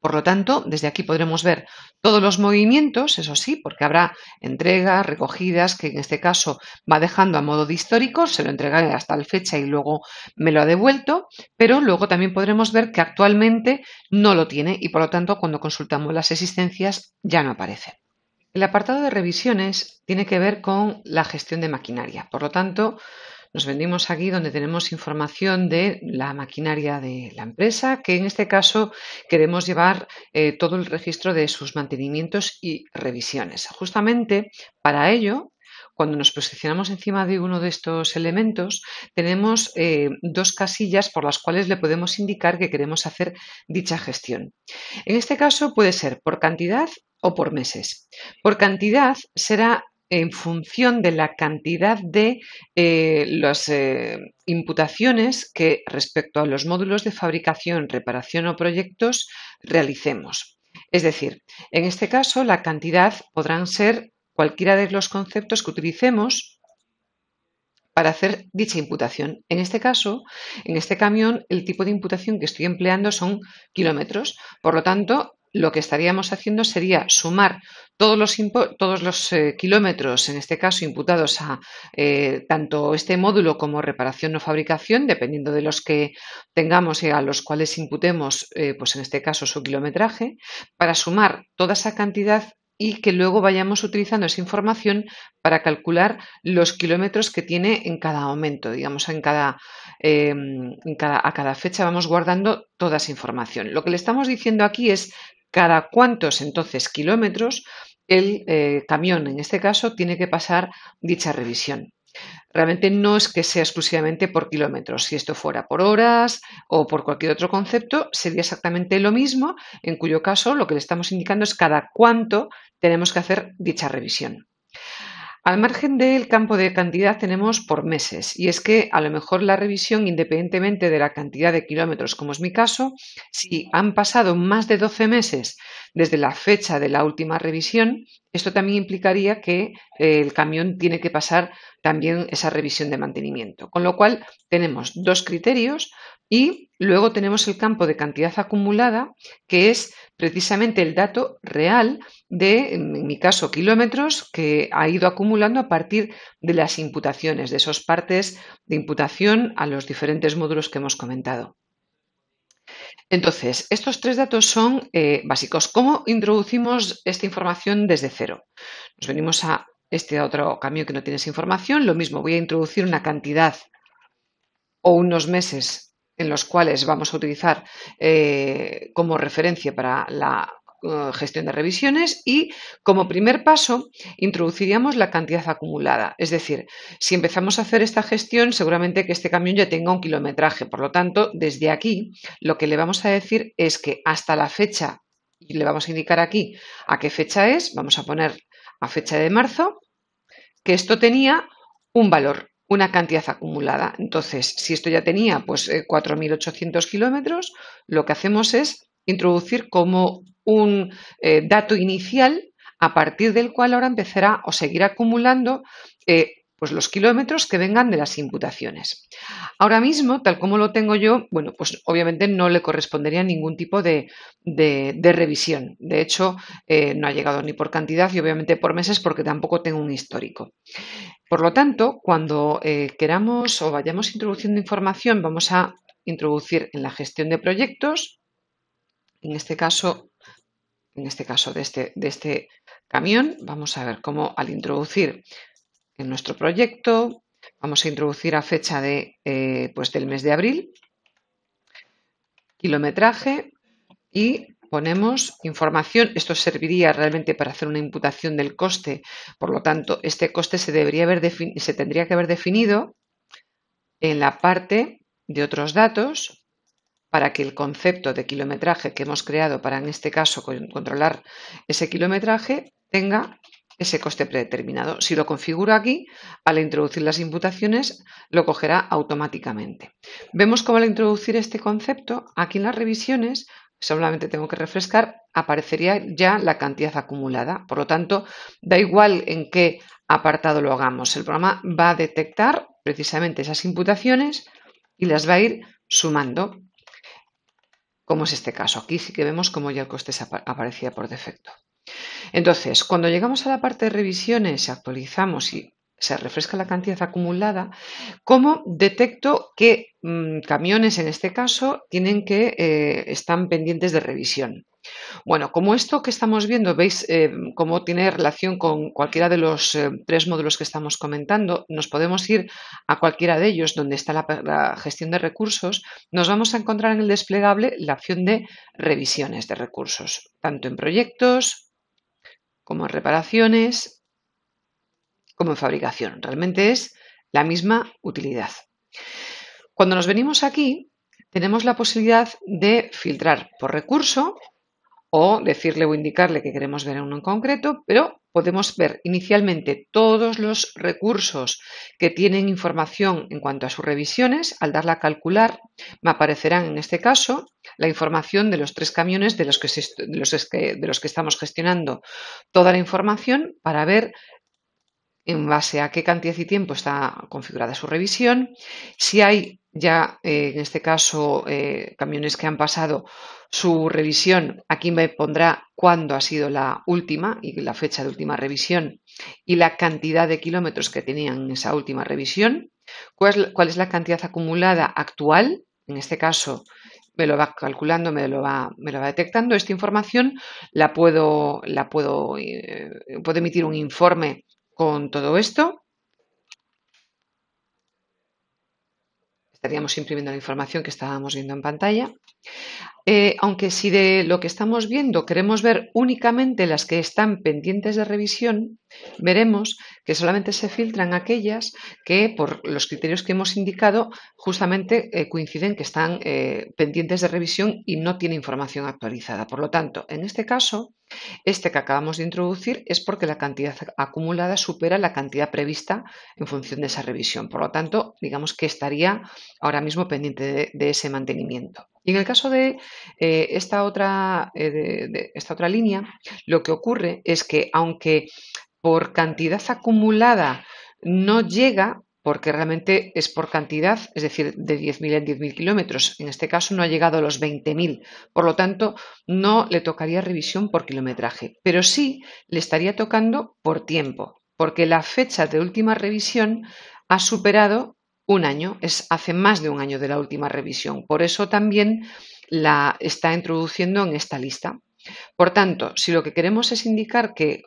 A: Por lo tanto, desde aquí podremos ver todos los movimientos, eso sí, porque habrá entregas, recogidas, que en este caso va dejando a modo de histórico, se lo entrega hasta la fecha y luego me lo ha devuelto, pero luego también podremos ver que actualmente no lo tiene y por lo tanto cuando consultamos las existencias ya no aparece. El apartado de revisiones tiene que ver con la gestión de maquinaria. Por lo tanto, nos venimos aquí donde tenemos información de la maquinaria de la empresa, que en este caso queremos llevar todo el registro de sus mantenimientos y revisiones. Justamente para ello, cuando nos posicionamos encima de uno de estos elementos, tenemos dos casillas por las cuales le podemos indicar que queremos hacer dicha gestión. En este caso puede ser por cantidad o por meses. Por cantidad será en función de la cantidad de las imputaciones que respecto a los módulos de fabricación, reparación o proyectos realicemos. Es decir, en este caso la cantidad podrán ser cualquiera de los conceptos que utilicemos para hacer dicha imputación. En este caso, en este camión, el tipo de imputación que estoy empleando son kilómetros. Por lo tanto, lo que estaríamos haciendo sería sumar todos los kilómetros, en este caso, imputados a tanto este módulo como reparación o fabricación, dependiendo de los que tengamos y a los cuales imputemos, pues en este caso, su kilometraje, para sumar toda esa cantidad y que luego vayamos utilizando esa información para calcular los kilómetros que tiene en cada momento, digamos, a cada fecha vamos guardando toda esa información. Lo que le estamos diciendo aquí es cada cuántos entonces kilómetros el camión, en este caso, tiene que pasar dicha revisión. Realmente no es que sea exclusivamente por kilómetros. Si esto fuera por horas o por cualquier otro concepto, sería exactamente lo mismo, en cuyo caso lo que le estamos indicando es cada cuánto tenemos que hacer dicha revisión. Al margen del campo de cantidad tenemos por meses y es que a lo mejor la revisión, independientemente de la cantidad de kilómetros, como es mi caso, si han pasado más de 12 meses desde la fecha de la última revisión, esto también implicaría que el camión tiene que pasar también esa revisión de mantenimiento. Con lo cual tenemos dos criterios y luego tenemos el campo de cantidad acumulada, que es precisamente el dato real de, en mi caso, kilómetros que ha ido acumulando a partir de las imputaciones, de esos partes de imputación a los diferentes módulos que hemos comentado. Entonces, estos tres datos son básicos. ¿Cómo introducimos esta información desde cero? Nos venimos a este otro camión que no tiene esa información. Lo mismo, voy a introducir una cantidad o unos meses en los cuales vamos a utilizar como referencia para la gestión de revisiones y como primer paso introduciríamos la cantidad acumulada. Es decir, si empezamos a hacer esta gestión, seguramente que este camión ya tenga un kilometraje. Por lo tanto, desde aquí lo que le vamos a decir es que hasta la fecha, y le vamos a indicar aquí a qué fecha es, vamos a poner a fecha de marzo, que esto tenía un valor, una cantidad acumulada. Entonces, si esto ya tenía pues 4.800 kilómetros, lo que hacemos es introducir como un dato inicial a partir del cual ahora empezará o seguirá acumulando pues los kilómetros que vengan de las imputaciones. Ahora mismo, tal como lo tengo yo, bueno, pues obviamente no le correspondería ningún tipo de revisión. De hecho, no ha llegado ni por cantidad y obviamente por meses porque tampoco tengo un histórico. Por lo tanto, cuando queramos o vayamos introduciendo información, vamos a introducir en la gestión de proyectos, en este caso de este camión, vamos a ver cómo al introducir en nuestro proyecto, vamos a introducir a fecha pues del mes de abril, kilometraje y ponemos información. Esto serviría realmente para hacer una imputación del coste, por lo tanto, este coste se tendría que haber definido en la parte de otros datos para que el concepto de kilometraje que hemos creado para, en este caso, controlar ese kilometraje, tenga ese coste predeterminado. Si lo configuro aquí, al introducir las imputaciones, lo cogerá automáticamente. Vemos cómo al introducir este concepto, aquí en las revisiones, solamente tengo que refrescar, aparecería ya la cantidad acumulada. Por lo tanto, da igual en qué apartado lo hagamos. El programa va a detectar precisamente esas imputaciones y las va a ir sumando. como es este caso. Aquí sí que vemos cómo ya el coste aparecía por defecto. Entonces, cuando llegamos a la parte de revisiones, actualizamos y se refresca la cantidad acumulada, ¿cómo detecto qué camiones en este caso están pendientes de revisión? Bueno, como esto que estamos viendo, veis cómo tiene relación con cualquiera de los tres módulos que estamos comentando, nos podemos ir a cualquiera de ellos donde está la gestión de recursos, nos vamos a encontrar en el desplegable la opción de revisiones de recursos, tanto en proyectos como en reparaciones, como en fabricación. Realmente es la misma utilidad. Cuando nos venimos aquí, tenemos la posibilidad de filtrar por recurso o decirle o indicarle que queremos ver uno en concreto, pero podemos ver inicialmente todos los recursos que tienen información en cuanto a sus revisiones. Al darle a calcular, me aparecerán en este caso la información de los tres camiones de los que estamos gestionando toda la información para ver en base a qué cantidad y tiempo está configurada su revisión, si hay ya, en este caso, camiones que han pasado su revisión, aquí me pondrá cuándo ha sido la última y la fecha de última revisión y la cantidad de kilómetros que tenían en esa última revisión, cuál es la cantidad acumulada actual, en este caso me lo va calculando, me lo va detectando. Esta información puedo emitir un informe con todo esto. Estaríamos imprimiendo la información que estábamos viendo en pantalla. Aunque si de lo que estamos viendo queremos ver únicamente las que están pendientes de revisión, veremos que solamente se filtran aquellas que, por los criterios que hemos indicado, justamente coinciden que están pendientes de revisión y no tiene información actualizada. Por lo tanto, en este caso, este que acabamos de introducir es porque la cantidad acumulada supera la cantidad prevista en función de esa revisión. Por lo tanto, digamos que estaría ahora mismo pendiente de ese mantenimiento. Y en el caso de esta otra línea, lo que ocurre es que aunque por cantidad acumulada no llega, porque realmente es por cantidad, es decir, de 10.000 en 10.000 kilómetros. En este caso no ha llegado a los 20.000, por lo tanto no le tocaría revisión por kilometraje, pero sí le estaría tocando por tiempo, porque la fecha de última revisión ha superado un año, es hace más de un año de la última revisión. Por eso también la está introduciendo en esta lista. Por tanto, si lo que queremos es indicar que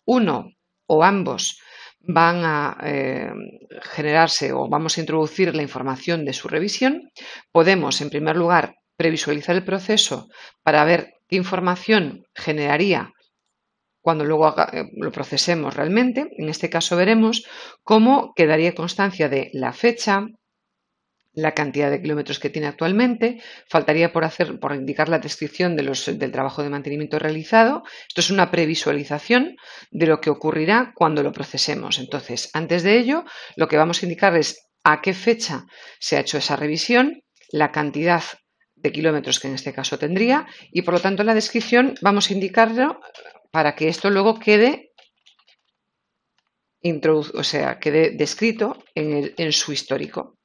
A: uno o ambos van a generarse o vamos a introducir la información de su revisión, podemos, en primer lugar, previsualizar el proceso para ver qué información generaría cuando luego lo procesemos realmente. En este caso veremos cómo quedaría constancia de la fecha, la cantidad de kilómetros que tiene actualmente, faltaría por indicar la descripción del trabajo de mantenimiento realizado. Esto es una previsualización de lo que ocurrirá cuando lo procesemos. Entonces, antes de ello, lo que vamos a indicar es a qué fecha se ha hecho esa revisión, la cantidad de kilómetros que en este caso tendría y, por lo tanto, en la descripción vamos a indicarlo para que esto luego quede descrito en su histórico.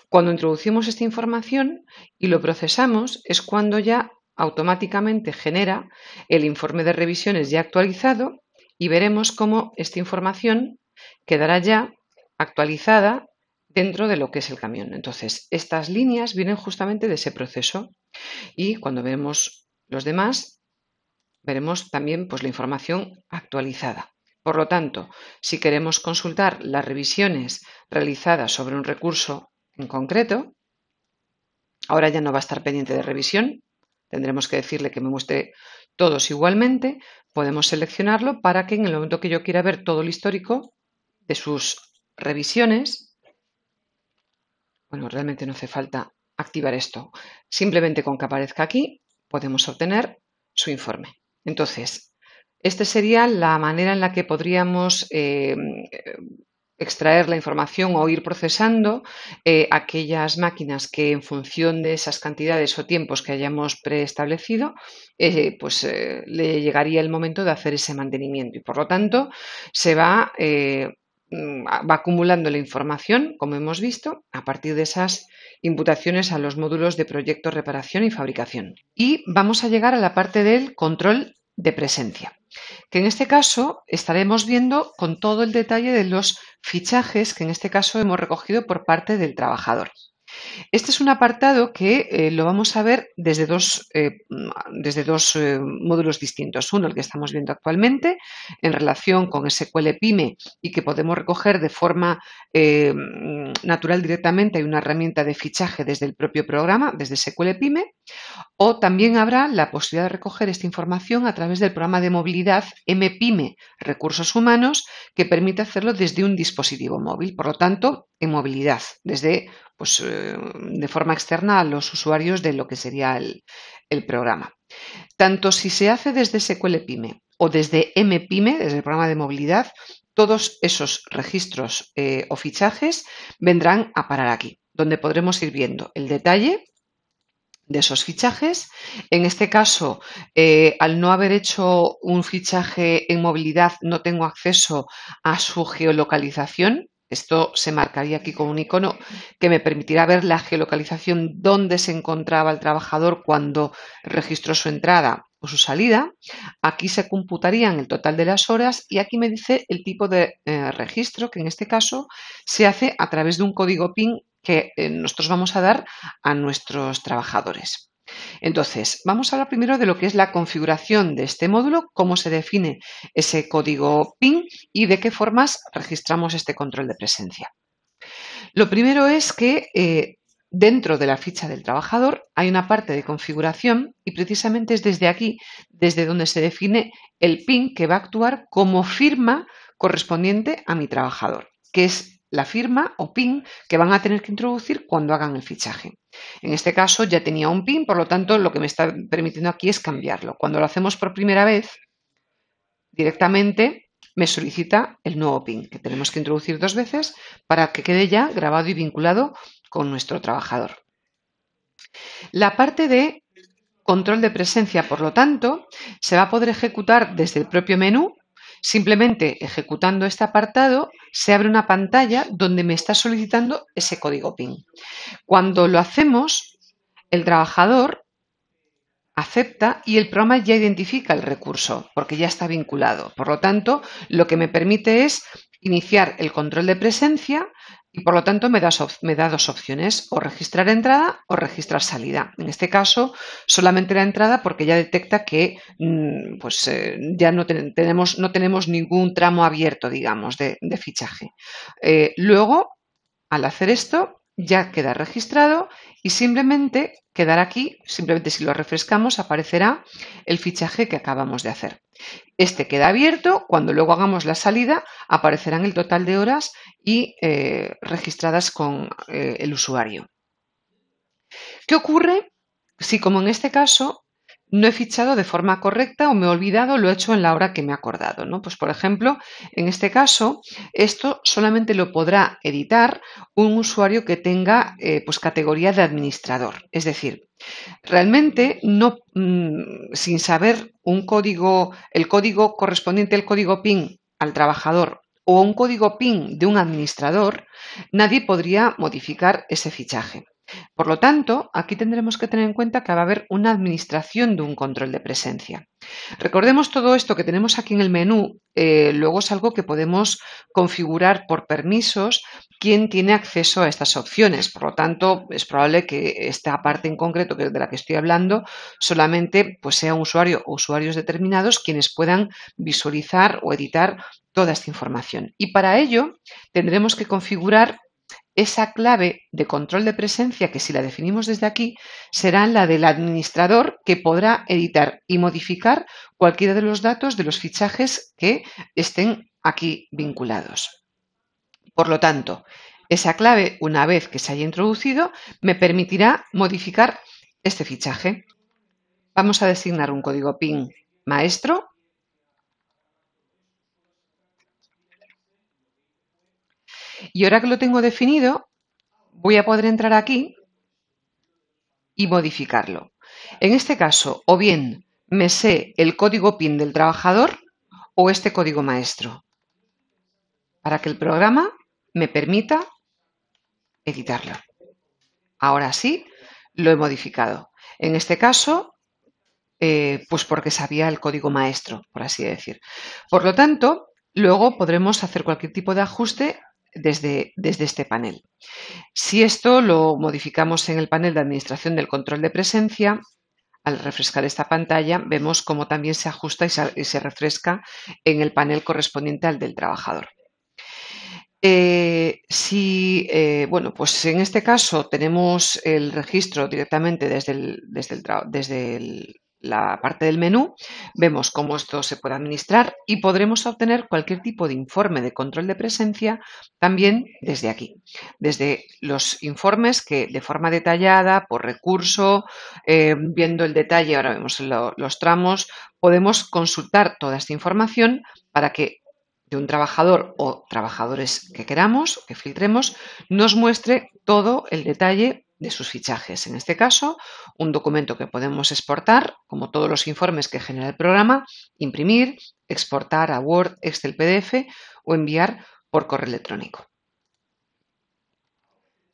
A: Cuando introducimos esta información y lo procesamos es cuando ya automáticamente genera el informe de revisiones ya actualizado y veremos cómo esta información quedará ya actualizada dentro de lo que es el camión. Entonces, estas líneas vienen justamente de ese proceso y cuando vemos los demás, veremos también pues, la información actualizada. Por lo tanto, si queremos consultar las revisiones realizadas sobre un recurso en concreto, ahora ya no va a estar pendiente de revisión, tendremos que decirle que me muestre todos igualmente, podemos seleccionarlo para que en el momento que yo quiera ver todo el histórico de sus revisiones, bueno, realmente no hace falta activar esto, simplemente con que aparezca aquí podemos obtener su informe. Entonces, esta sería la manera en la que podríamos extraer la información o ir procesando aquellas máquinas que en función de esas cantidades o tiempos que hayamos preestablecido, le llegaría el momento de hacer ese mantenimiento y por lo tanto se va va acumulando la información, como hemos visto, a partir de esas imputaciones a los módulos de proyecto, reparación y fabricación. Y vamos a llegar a la parte del control de presencia, que en este caso estaremos viendo con todo el detalle de los fichajes que en este caso hemos recogido por parte del trabajador. Este es un apartado que lo vamos a ver desde dos módulos distintos. Uno, el que estamos viendo actualmente, en relación con SQL PyME y que podemos recoger de forma natural directamente. Hay una herramienta de fichaje desde el propio programa, desde SQL PyME. O también habrá la posibilidad de recoger esta información a través del programa de movilidad MPyME Recursos Humanos, que permite hacerlo desde un dispositivo móvil. Por lo tanto, en movilidad, desde de forma externa a los usuarios de lo que sería el programa. Tanto si se hace desde SQL PyME o desde MPyME, desde el programa de movilidad, todos esos registros o fichajes vendrán a parar aquí, donde podremos ir viendo el detalle de esos fichajes. En este caso, al no haber hecho un fichaje en movilidad, no tengo acceso a su geolocalización. Esto se marcaría aquí con un icono que me permitirá ver la geolocalización donde se encontraba el trabajador cuando registró su entrada o su salida. Aquí se computarían el total de las horas y aquí me dice el tipo de registro, que en este caso se hace a través de un código PIN que nosotros vamos a dar a nuestros trabajadores. Entonces, vamos a hablar primero de lo que es la configuración de este módulo, cómo se define ese código PIN y de qué formas registramos este control de presencia. Lo primero es que dentro de la ficha del trabajador hay una parte de configuración y precisamente es desde aquí, desde donde se define el PIN que va a actuar como firma correspondiente a mi trabajador, que es la firma o PIN que van a tener que introducir cuando hagan el fichaje. En este caso ya tenía un PIN, por lo tanto lo que me está permitiendo aquí es cambiarlo. Cuando lo hacemos por primera vez, directamente me solicita el nuevo PIN, que tenemos que introducir 2 veces para que quede ya grabado y vinculado con nuestro trabajador. La parte de control de presencia, por lo tanto, se va a poder ejecutar desde el propio menú. Simplemente ejecutando este apartado se abre una pantalla donde me está solicitando ese código PIN. Cuando lo hacemos, el trabajador acepta y el programa ya identifica el recurso porque ya está vinculado. Por lo tanto, lo que me permite es iniciar el control de presencia y por lo tanto me da 2 opciones, o registrar entrada o registrar salida. En este caso, solamente la entrada porque ya detecta que ya no tenemos ningún tramo abierto, digamos, de fichaje. Luego, al hacer esto, ya queda registrado y simplemente quedará aquí, simplemente si lo refrescamos aparecerá el fichaje que acabamos de hacer. Este queda abierto, cuando luego hagamos la salida aparecerán el total de horas y registradas con el usuario. ¿Qué ocurre si, como en este caso, no he fichado de forma correcta o me he olvidado, lo he hecho en la hora que me he acordado, ¿no? Pues, por ejemplo, en este caso, esto solamente lo podrá editar un usuario que tenga categoría de administrador. Es decir, realmente no, sin saber el código correspondiente al código PIN al trabajador o un código PIN de un administrador, nadie podría modificar ese fichaje. Por lo tanto, aquí tendremos que tener en cuenta que va a haber una administración de un control de presencia. Recordemos todo esto que tenemos aquí en el menú, luego es algo que podemos configurar por permisos quién tiene acceso a estas opciones. Por lo tanto, es probable que esta parte en concreto de la que estoy hablando solamente sea un usuario o usuarios determinados quienes puedan visualizar o editar toda esta información. Y para ello tendremos que configurar esa clave de control de presencia, que si la definimos desde aquí, será la del administrador, que podrá editar y modificar cualquiera de los datos de los fichajes que estén aquí vinculados. Por lo tanto, esa clave, una vez que se haya introducido, me permitirá modificar este fichaje. Vamos a designar un código PIN maestro. Y ahora que lo tengo definido, voy a poder entrar aquí y modificarlo. En este caso, o bien me sé el código PIN del trabajador o este código maestro. para que el programa me permita editarlo. Ahora sí, lo he modificado. En este caso, pues porque sabía el código maestro, por así decir. Por lo tanto, luego podremos hacer cualquier tipo de ajuste desde este panel. Si esto lo modificamos en el panel de administración del control de presencia, al refrescar esta pantalla vemos cómo también se ajusta y se refresca en el panel correspondiente al del trabajador. Bueno, pues en este caso tenemos el registro directamente desde la parte del menú, vemos cómo esto se puede administrar y podremos obtener cualquier tipo de informe de control de presencia también desde aquí, desde los informes que de forma detallada, por recurso, viendo el detalle, ahora vemos los tramos, podemos consultar toda esta información para que de un trabajador o trabajadores que queramos, que filtremos, nos muestre todo el detalle de sus fichajes. En este caso, un documento que podemos exportar, como todos los informes que genera el programa, imprimir, exportar a Word, Excel, PDF o enviar por correo electrónico.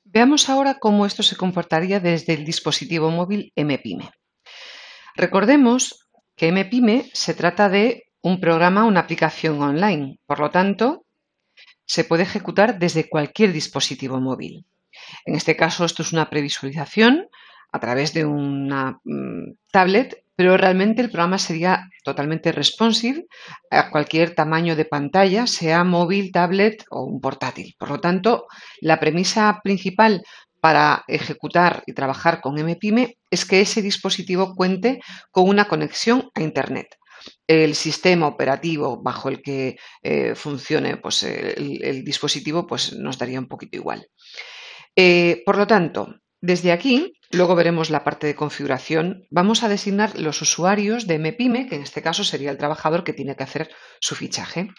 A: Veamos ahora cómo esto se comportaría desde el dispositivo móvil MPyme. Recordemos que MPyme se trata de un programa, una aplicación online. Por lo tanto, se puede ejecutar desde cualquier dispositivo móvil. En este caso, esto es una previsualización a través de una tablet, pero realmente el programa sería totalmente responsive a cualquier tamaño de pantalla, sea móvil, tablet o un portátil. Por lo tanto, la premisa principal para ejecutar y trabajar con MPyme es que ese dispositivo cuente con una conexión a Internet. El sistema operativo bajo el que funcione pues, el dispositivo pues, nos daría un poquito igual. Por lo tanto, desde aquí, luego veremos la parte de configuración, vamos a designar los usuarios de MPyme, que en este caso sería el trabajador que tiene que hacer su fichaje.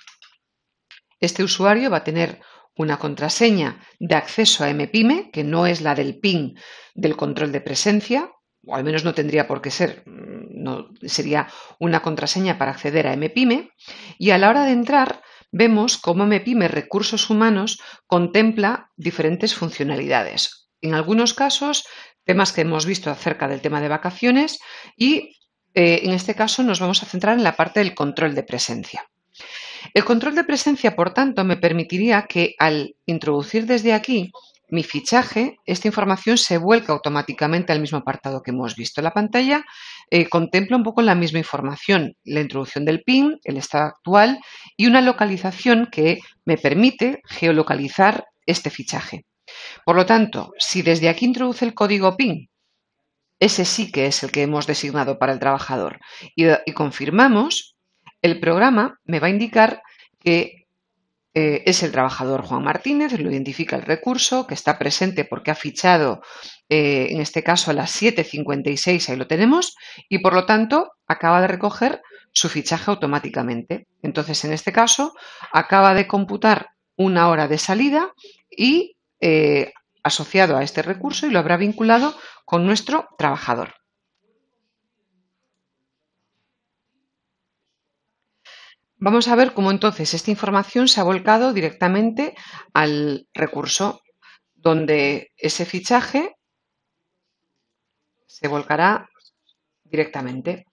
A: Este usuario va a tener una contraseña de acceso a MPyme, que no es la del PIN del control de presencia, o al menos no tendría por qué ser, no, sería una contraseña para acceder a MPyme, y a la hora de entrar vemos cómo MPyme Recursos Humanos contempla diferentes funcionalidades. En algunos casos, temas que hemos visto acerca del tema de vacaciones y en este caso nos vamos a centrar en la parte del control de presencia. El control de presencia, por tanto, me permitiría que al introducir desde aquí mi fichaje, esta información se vuelca automáticamente al mismo apartado que hemos visto. La pantalla contempla un poco la misma información, la introducción del PIN, el estado actual y una localización que me permite geolocalizar este fichaje. Por lo tanto, si desde aquí introduce el código PIN, ese sí que es el que hemos designado para el trabajador, y confirmamos, el programa me va a indicar que es el trabajador Juan Martínez, lo identifica el recurso, que está presente porque ha fichado, en este caso a las 7:56, ahí lo tenemos, y por lo tanto acaba de recoger su fichaje automáticamente. Entonces, en este caso, acaba de computar una hora de salida y asociado a este recurso y lo habrá vinculado con nuestro trabajador. Vamos a ver cómo entonces esta información se ha volcado directamente al recurso, donde ese fichaje se volcará directamente.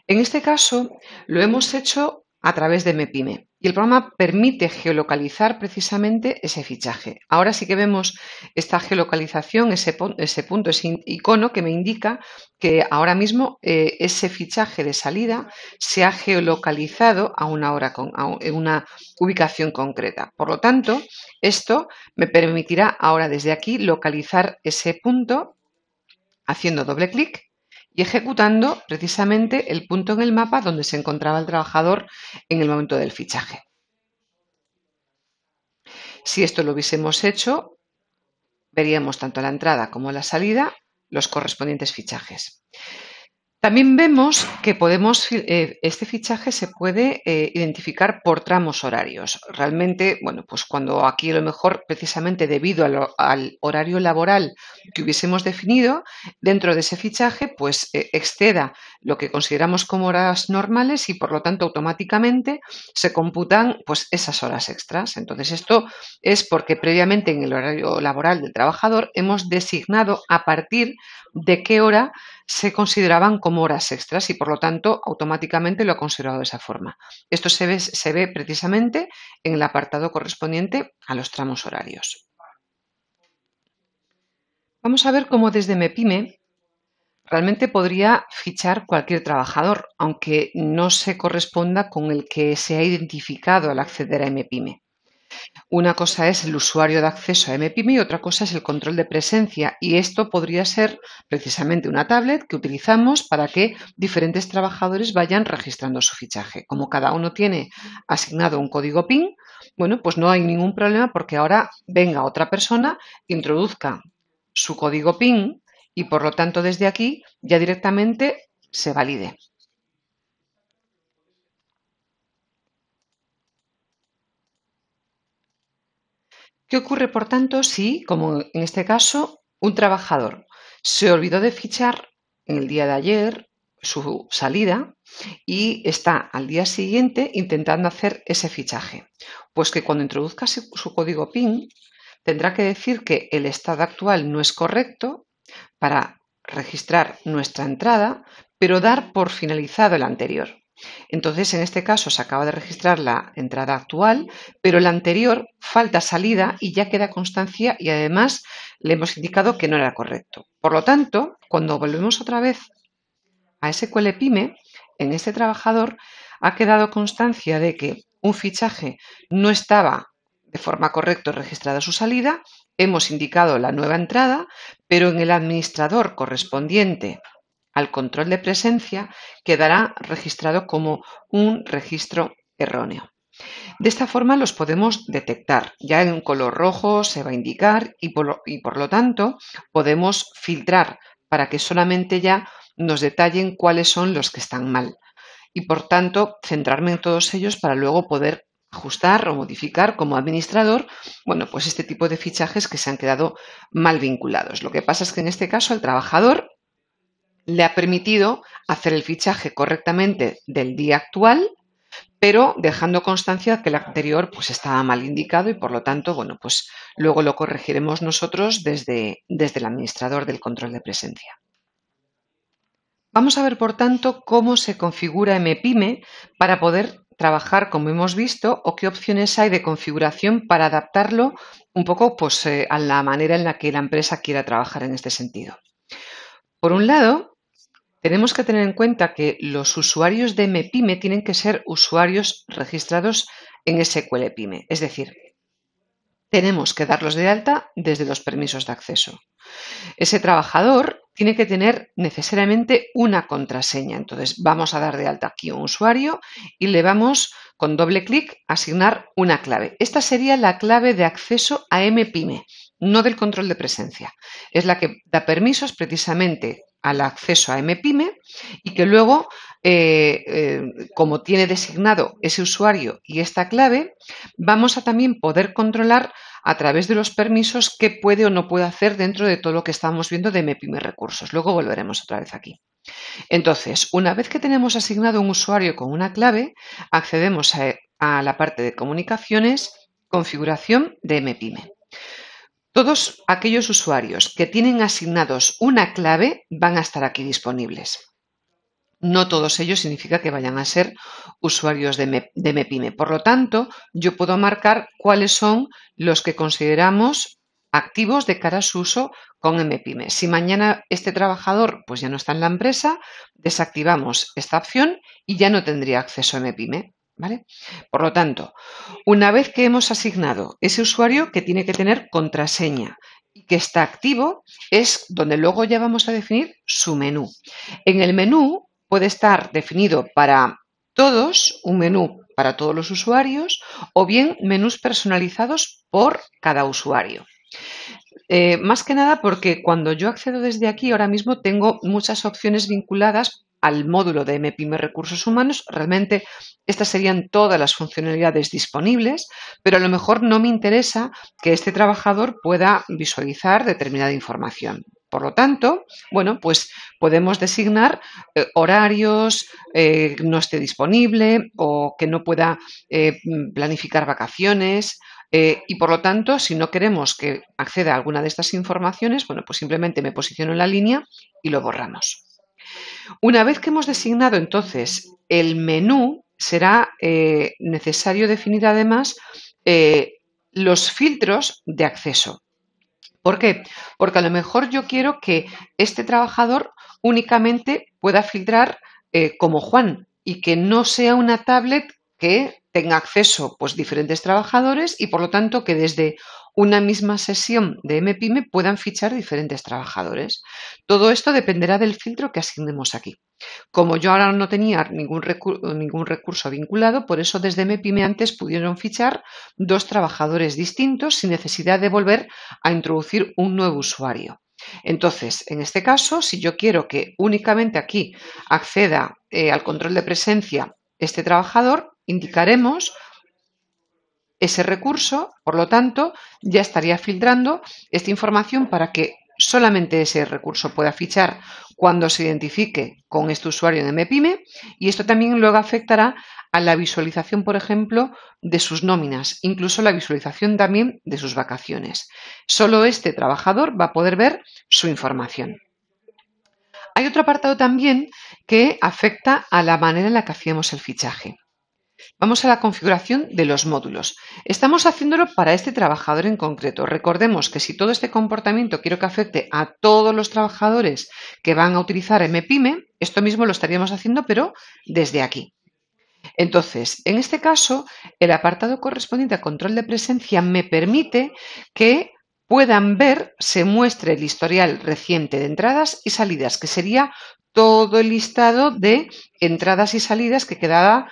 A: En este caso, lo hemos hecho a través de MPyme y el programa permite geolocalizar precisamente ese fichaje. Ahora sí que vemos esta geolocalización, ese punto, ese icono que me indica que ahora mismo ese fichaje de salida se ha geolocalizado a una hora en una ubicación concreta. Por lo tanto, esto me permitirá ahora desde aquí localizar ese punto haciendo doble clic y ejecutando precisamente el punto en el mapa donde se encontraba el trabajador en el momento del fichaje. Si esto lo hubiésemos hecho, veríamos tanto la entrada como la salida, los correspondientes fichajes. También vemos que este fichaje se puede identificar por tramos horarios. Realmente, bueno, pues cuando aquí a lo mejor precisamente debido al horario laboral que hubiésemos definido, dentro de ese fichaje, pues exceda lo que consideramos como horas normales y por lo tanto automáticamente se computan pues esas horas extras. Entonces esto es porque previamente en el horario laboral del trabajador hemos designado a partir de qué hora se consideraban como horas extras y por lo tanto automáticamente lo ha considerado de esa forma. Esto se ve precisamente en el apartado correspondiente a los tramos horarios. Vamos a ver cómo desde MEPYME realmente podría fichar cualquier trabajador, aunque no se corresponda con el que se ha identificado al acceder a MEPYME. Una cosa es el usuario de acceso a MPyme y otra cosa es el control de presencia, y esto podría ser precisamente una tablet que utilizamos para que diferentes trabajadores vayan registrando su fichaje. Como cada uno tiene asignado un código PIN, bueno, pues no hay ningún problema porque ahora venga otra persona, introduzca su código PIN y por lo tanto desde aquí ya directamente se valide. ¿Qué ocurre, por tanto, si, como en este caso, un trabajador se olvidó de fichar en el día de ayer su salida y está al día siguiente intentando hacer ese fichaje? Pues que cuando introduzca su código PIN tendrá que decir que el estado actual no es correcto para registrar nuestra entrada, pero dar por finalizado el anterior. Entonces, en este caso se acaba de registrar la entrada actual, pero la anterior falta salida y ya queda constancia y además le hemos indicado que no era correcto. Por lo tanto, cuando volvemos otra vez a SQL Pyme, en este trabajador ha quedado constancia de que un fichaje no estaba de forma correcta registrada su salida, hemos indicado la nueva entrada, pero en el administrador correspondiente al control de presencia quedará registrado como un registro erróneo. De esta forma los podemos detectar. Ya en color rojo se va a indicar y por lo tanto podemos filtrar para que solamente ya nos detallen cuáles son los que están mal. Y por tanto centrarme en todos ellos para luego poder ajustar o modificar como administrador, bueno, pues este tipo de fichajes que se han quedado mal vinculados. Lo que pasa es que en este caso el trabajador le ha permitido hacer el fichaje correctamente del día actual, pero dejando constancia que el anterior pues estaba mal indicado y por lo tanto, bueno, pues luego lo corregiremos nosotros desde el administrador del control de presencia. Vamos a ver, por tanto, cómo se configura MPyme para poder trabajar como hemos visto o qué opciones hay de configuración para adaptarlo un poco pues, a la manera en la que la empresa quiera trabajar en este sentido. Por un lado, tenemos que tener en cuenta que los usuarios de MEPyme tienen que ser usuarios registrados en SQL Pyme, es decir, tenemos que darlos de alta desde los permisos de acceso. Ese trabajador tiene que tener necesariamente una contraseña. Entonces vamos a dar de alta aquí un usuario y le vamos con doble clic a asignar una clave. Esta sería la clave de acceso a MPyme, no del control de presencia. Es la que da permisos precisamente al acceso a MPyme y que luego, como tiene designado ese usuario y esta clave, vamos a también poder controlar a través de los permisos qué puede o no puede hacer dentro de todo lo que estamos viendo de MPyme Recursos. Luego volveremos otra vez aquí. Entonces, una vez que tenemos asignado un usuario con una clave, accedemos a la parte de comunicaciones, configuración de MPyme. Todos aquellos usuarios que tienen asignados una clave van a estar aquí disponibles. No todos ellos significa que vayan a ser usuarios de MEPyme. Por lo tanto, yo puedo marcar cuáles son los que consideramos activos de cara a su uso con MEPyme. Si mañana este trabajador pues ya no está en la empresa, desactivamos esta opción y ya no tendría acceso a MEPyme, ¿vale? Por lo tanto, una vez que hemos asignado ese usuario que tiene que tener contraseña y que está activo, es donde luego ya vamos a definir su menú. En el menú puede estar definido para todos, un menú para todos los usuarios, o bien menús personalizados por cada usuario. Más que nada porque cuando yo accedo desde aquí, ahora mismo tengo muchas opciones vinculadas al módulo de MPyme Recursos Humanos, realmente estas serían todas las funcionalidades disponibles, pero a lo mejor no me interesa que este trabajador pueda visualizar determinada información. Por lo tanto, bueno, pues podemos designar horarios, no esté disponible o que no pueda planificar vacaciones. Y por lo tanto, si no queremos que acceda a alguna de estas informaciones, bueno, pues simplemente me posiciono en la línea y lo borramos. Una vez que hemos designado entonces el menú, será necesario definir además los filtros de acceso. ¿Por qué? Porque a lo mejor yo quiero que este trabajador únicamente pueda filtrar como Juan y que no sea una tablet que tenga acceso pues diferentes trabajadores y por lo tanto que desde una misma sesión de MPyme puedan fichar diferentes trabajadores. Todo esto dependerá del filtro que asignemos aquí. Como yo ahora no tenía ningún recurso vinculado, por eso desde MPyme antes pudieron fichar dos trabajadores distintos sin necesidad de volver a introducir un nuevo usuario. Entonces, en este caso, si yo quiero que únicamente aquí acceda al control de presencia este trabajador, indicaremos ese recurso, por lo tanto, ya estaría filtrando esta información para que solamente ese recurso pueda fichar cuando se identifique con este usuario de MPyme y esto también luego afectará a la visualización, por ejemplo, de sus nóminas, incluso la visualización también de sus vacaciones. Solo este trabajador va a poder ver su información. Hay otro apartado también que afecta a la manera en la que hacíamos el fichaje. Vamos a la configuración de los módulos. Estamos haciéndolo para este trabajador en concreto. Recordemos que si todo este comportamiento quiero que afecte a todos los trabajadores que van a utilizar MPyme, esto mismo lo estaríamos haciendo, pero desde aquí. Entonces, en este caso, el apartado correspondiente a control de presencia me permite que puedan ver, se muestre el historial reciente de entradas y salidas, que sería todo el listado de entradas y salidas que quedaba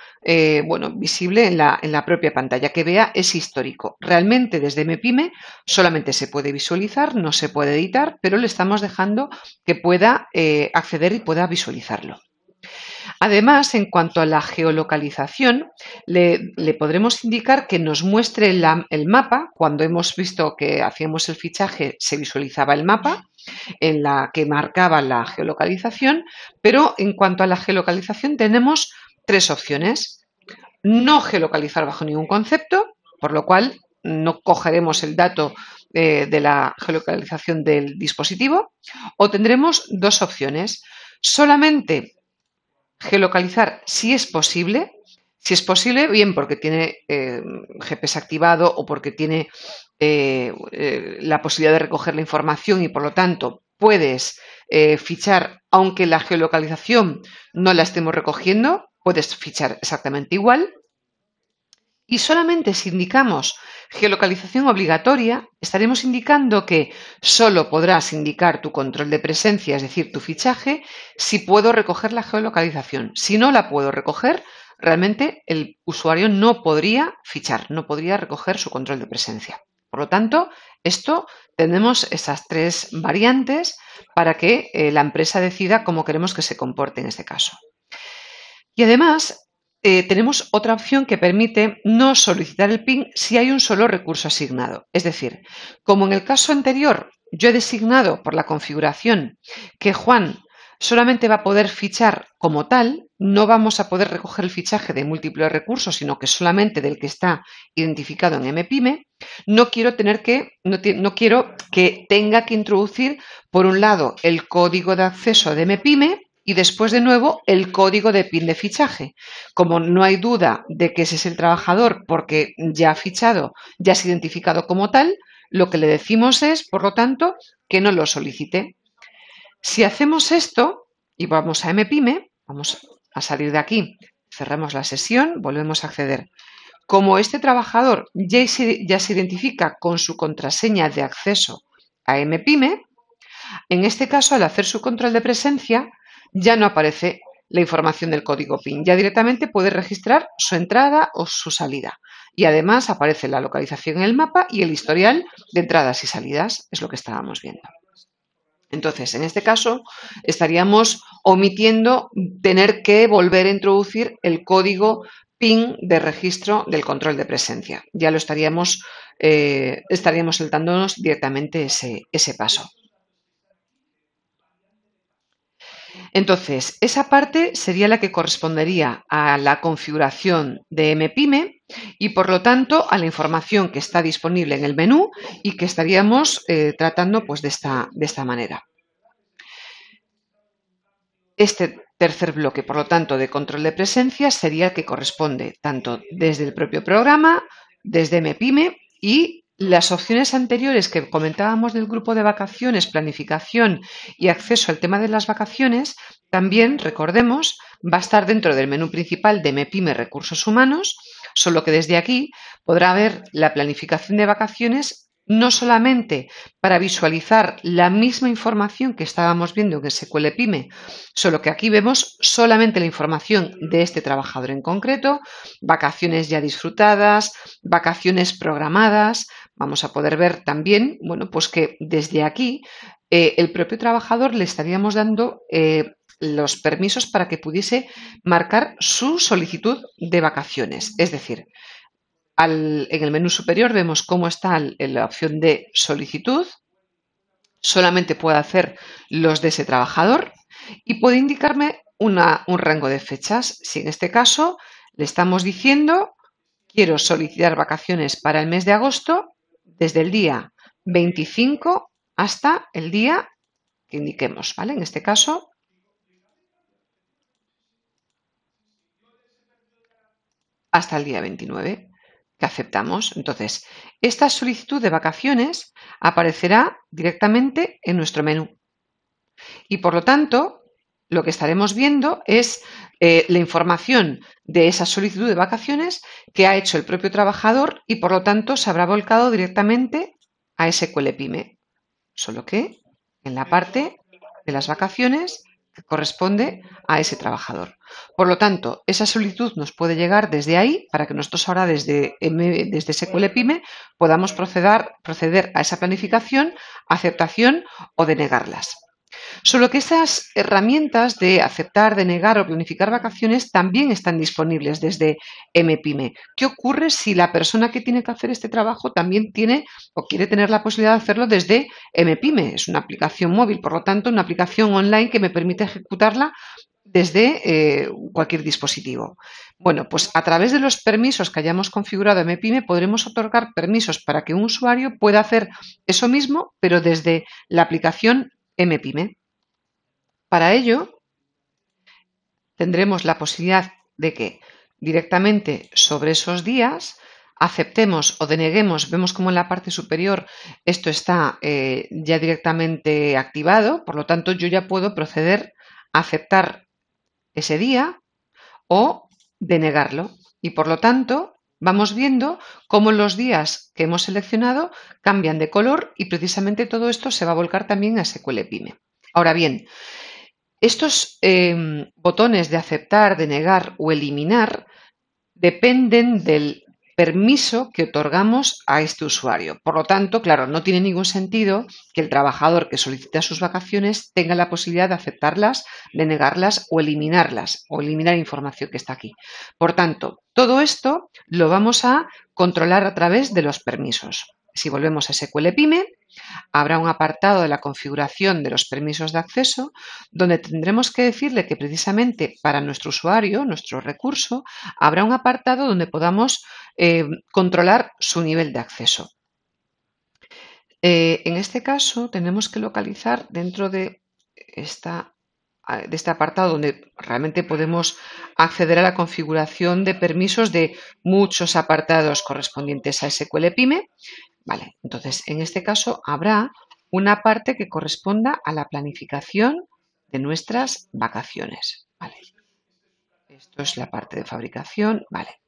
A: visible en la propia pantalla, que vea ese histórico. Realmente desde MPyme solamente se puede visualizar, no se puede editar, pero le estamos dejando que pueda acceder y pueda visualizarlo. Además, en cuanto a la geolocalización, le podremos indicar que nos muestre el mapa. Cuando hemos visto que hacíamos el fichaje, se visualizaba el mapa en la que marcaba la geolocalización, pero en cuanto a la geolocalización tenemos tres opciones. No geolocalizar bajo ningún concepto, por lo cual no cogeremos el dato de la geolocalización del dispositivo, o tendremos dos opciones. Solamente geolocalizar si es posible, bien porque tiene GPS activado o porque tiene la posibilidad de recoger la información y por lo tanto puedes fichar aunque la geolocalización no la estemos recogiendo, puedes fichar exactamente igual. Y solamente si indicamos geolocalización obligatoria, estaremos indicando que solo podrás indicar tu control de presencia, es decir, tu fichaje, si puedo recoger la geolocalización. Si no la puedo recoger, realmente el usuario no podría fichar, no podría recoger su control de presencia. Por lo tanto, tenemos esas tres variantes para que la empresa decida cómo queremos que se comporte en este caso. Y además, tenemos otra opción que permite no solicitar el PIN si hay un solo recurso asignado. Es decir, como en el caso anterior yo he designado por la configuración que Juan solamente va a poder fichar como tal, no vamos a poder recoger el fichaje de múltiples recursos, sino que solamente del que está identificado en MPyme, no quiero que tenga que introducir, por un lado, el código de acceso de MPyme y después de nuevo el código de PIN de fichaje. Como no hay duda de que ese es el trabajador porque ya ha fichado, ya se ha identificado como tal, lo que le decimos es, por lo tanto, que no lo solicite. Si hacemos esto y vamos a MPyme, vamos a salir de aquí, cerramos la sesión, volvemos a acceder. Como este trabajador ya se identifica con su contraseña de acceso a MPyme, en este caso, al hacer su control de presencia, ya no aparece la información del código PIN. Ya directamente puede registrar su entrada o su salida. Y además aparece la localización en el mapa y el historial de entradas y salidas. Es lo que estábamos viendo. Entonces, en este caso, estaríamos omitiendo tener que volver a introducir el código PIN de registro del control de presencia. Ya lo estaríamos saltándonos directamente ese paso. Entonces, esa parte sería la que correspondería a la configuración de MPyme y, por lo tanto, a la información que está disponible en el menú y que estaríamos tratando pues, de esta manera. Este tercer bloque, por lo tanto, de control de presencia sería el que corresponde tanto desde el propio programa, desde MPyme y las opciones anteriores que comentábamos del grupo de vacaciones, planificación y acceso al tema de las vacaciones, también, recordemos, va a estar dentro del menú principal de MPyme Recursos Humanos, solo que desde aquí podrá ver la planificación de vacaciones no solamente para visualizar la misma información que estábamos viendo en SQL Pyme, solo que aquí vemos solamente la información de este trabajador en concreto, vacaciones ya disfrutadas, vacaciones programadas. Vamos a poder ver también, bueno, pues que desde aquí el propio trabajador le estaríamos dando los permisos para que pudiese marcar su solicitud de vacaciones. Es decir, en el menú superior vemos cómo está la opción de solicitud. Solamente puede hacer los de ese trabajador y puede indicarme un rango de fechas. Si en este caso le estamos diciendo quiero solicitar vacaciones para el mes de agosto desde el día 25 hasta el día que indiquemos, ¿vale? En este caso, hasta el día 29 que aceptamos. Entonces, esta solicitud de vacaciones aparecerá directamente en nuestro menú. Y por lo tanto, lo que estaremos viendo es la información de esa solicitud de vacaciones que ha hecho el propio trabajador y por lo tanto se habrá volcado directamente a SQL Pyme. Solo que en la parte de las vacaciones que corresponde a ese trabajador. Por lo tanto, esa solicitud nos puede llegar desde ahí para que nosotros ahora desde SQL Pyme podamos proceder a esa planificación, aceptación o denegarlas. Solo que estas herramientas de aceptar, denegar o planificar vacaciones también están disponibles desde MPyme. ¿Qué ocurre si la persona que tiene que hacer este trabajo también tiene o quiere tener la posibilidad de hacerlo desde MPyme? Es una aplicación móvil, por lo tanto, una aplicación online que me permite ejecutarla desde cualquier dispositivo. Bueno, pues a través de los permisos que hayamos configurado en MPyme podremos otorgar permisos para que un usuario pueda hacer eso mismo, pero desde la aplicación MPyme. Para ello, tendremos la posibilidad de que directamente sobre esos días aceptemos o deneguemos. Vemos como en la parte superior esto está ya directamente activado, por lo tanto yo ya puedo proceder a aceptar ese día o denegarlo. Y por lo tanto vamos viendo cómo los días que hemos seleccionado cambian de color y precisamente todo esto se va a volcar también a SQL Pyme. Ahora bien, estos botones de aceptar, denegar o eliminar dependen del permiso que otorgamos a este usuario. Por lo tanto, claro, no tiene ningún sentido que el trabajador que solicita sus vacaciones tenga la posibilidad de aceptarlas, denegarlas o eliminar información que está aquí. Por tanto, todo esto lo vamos a controlar a través de los permisos. Si volvemos a SQL Pyme, habrá un apartado de la configuración de los permisos de acceso donde tendremos que decirle que precisamente para nuestro usuario, nuestro recurso, habrá un apartado donde podamos controlar su nivel de acceso. En este caso tenemos que localizar dentro de este apartado donde realmente podemos acceder a la configuración de permisos de muchos apartados correspondientes a SQL Pyme. Vale, entonces en este caso habrá una parte que corresponda a la planificación de nuestras vacaciones. Vale. Esto es la parte de fabricación. Vale.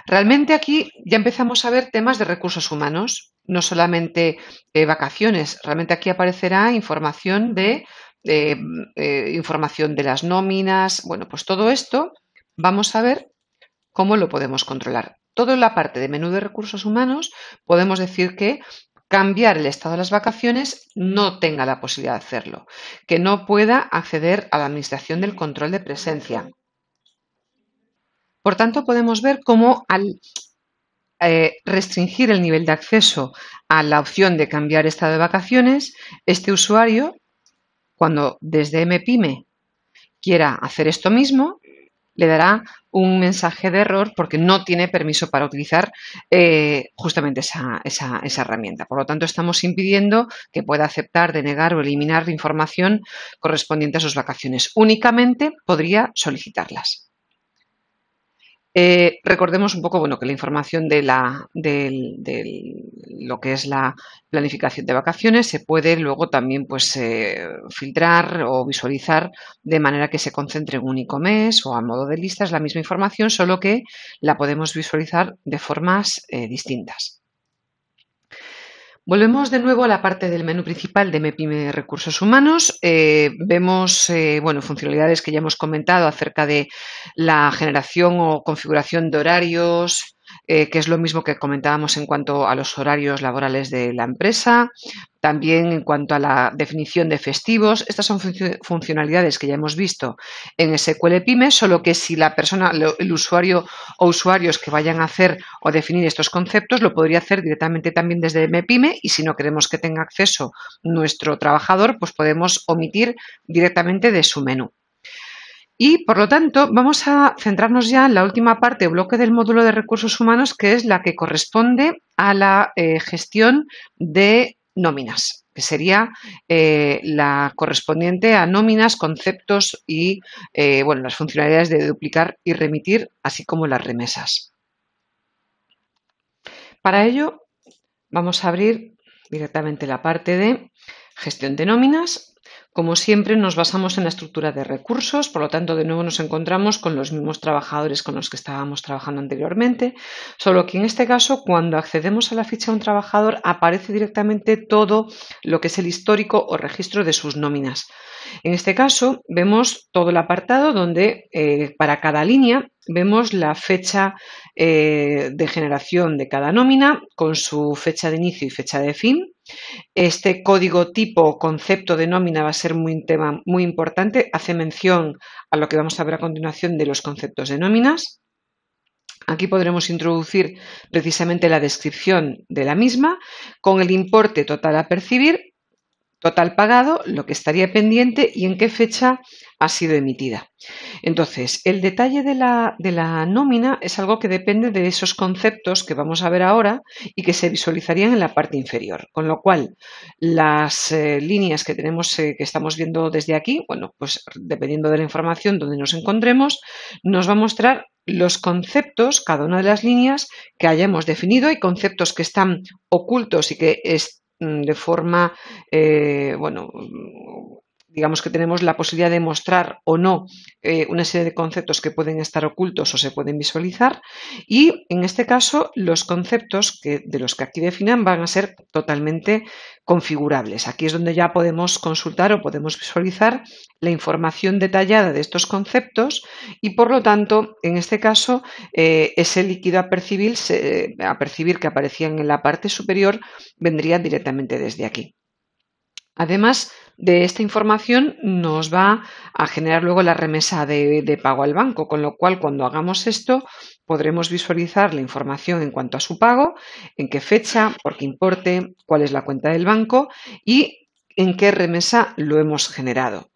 A: Realmente aquí ya empezamos a ver temas de recursos humanos, no solamente vacaciones. Realmente aquí aparecerá información información de las nóminas. Bueno, pues todo esto vamos a ver cómo lo podemos controlar. Toda la parte de menú de recursos humanos podemos decir que cambiar el estado de las vacaciones no tenga la posibilidad de hacerlo, que no pueda acceder a la administración del control de presencia. Por tanto, podemos ver cómo al restringir el nivel de acceso a la opción de cambiar estado de vacaciones, este usuario, cuando desde MPyme quiera hacer esto mismo, le dará un mensaje de error porque no tiene permiso para utilizar justamente esa herramienta. Por lo tanto, estamos impidiendo que pueda aceptar, denegar o eliminar la información correspondiente a sus vacaciones. Únicamente podría solicitarlas. Recordemos un poco que la información de lo que es la planificación de vacaciones se puede luego también filtrar o visualizar de manera que se concentre en un único mes o a modo de lista. Es la misma información, solo que la podemos visualizar de formas distintas. Volvemos de nuevo a la parte del menú principal de MPyme Recursos Humanos. Vemos funcionalidades que ya hemos comentado acerca de la generación o configuración de horarios, que es lo mismo que comentábamos en cuanto a los horarios laborales de la empresa. También en cuanto a la definición de festivos, estas son funcionalidades que ya hemos visto en SQL Pyme, solo que si la persona, el usuario o usuarios que vayan a hacer o definir estos conceptos, lo podría hacer directamente también desde MPyme, y si no queremos que tenga acceso nuestro trabajador, pues podemos omitir directamente de su menú. Y, por lo tanto, vamos a centrarnos ya en la última parte o bloque del módulo de recursos humanos, que es la que corresponde a la gestión de nóminas, que sería la correspondiente a nóminas, conceptos y las funcionalidades de duplicar y remitir, así como las remesas. Para ello, vamos a abrir directamente la parte de gestión de nóminas. Como siempre, nos basamos en la estructura de recursos, por lo tanto, de nuevo nos encontramos con los mismos trabajadores con los que estábamos trabajando anteriormente, solo que en este caso, cuando accedemos a la ficha de un trabajador, aparece directamente todo lo que es el histórico o registro de sus nóminas. En este caso, vemos todo el apartado donde para cada línea vemos la fecha de generación de cada nómina con su fecha de inicio y fecha de fin. Este código tipo o concepto de nómina va a ser un tema muy importante. Hace mención a lo que vamos a ver a continuación de los conceptos de nóminas. Aquí podremos introducir precisamente la descripción de la misma con el importe total a percibir, total pagado, lo que estaría pendiente y en qué fecha ha sido emitida. Entonces, el detalle de la nómina es algo que depende de esos conceptos que vamos a ver ahora y que se visualizarían en la parte inferior. Con lo cual, las líneas que tenemos, que estamos viendo desde aquí, pues dependiendo de la información donde nos encontremos, nos va a mostrar los conceptos, cada una de las líneas que hayamos definido. Hay conceptos que están ocultos y que de forma, digamos que tenemos la posibilidad de mostrar o no una serie de conceptos que pueden estar ocultos o se pueden visualizar, y en este caso los conceptos de los que aquí definan van a ser totalmente configurables. Aquí es donde ya podemos consultar o podemos visualizar la información detallada de estos conceptos y, por lo tanto, en este caso, ese líquido a percibir que aparecía en la parte superior vendría directamente desde aquí. Además de esta información, nos va a generar luego la remesa de pago al banco, con lo cual, cuando hagamos esto, podremos visualizar la información en cuanto a su pago, en qué fecha, por qué importe, cuál es la cuenta del banco y en qué remesa lo hemos generado.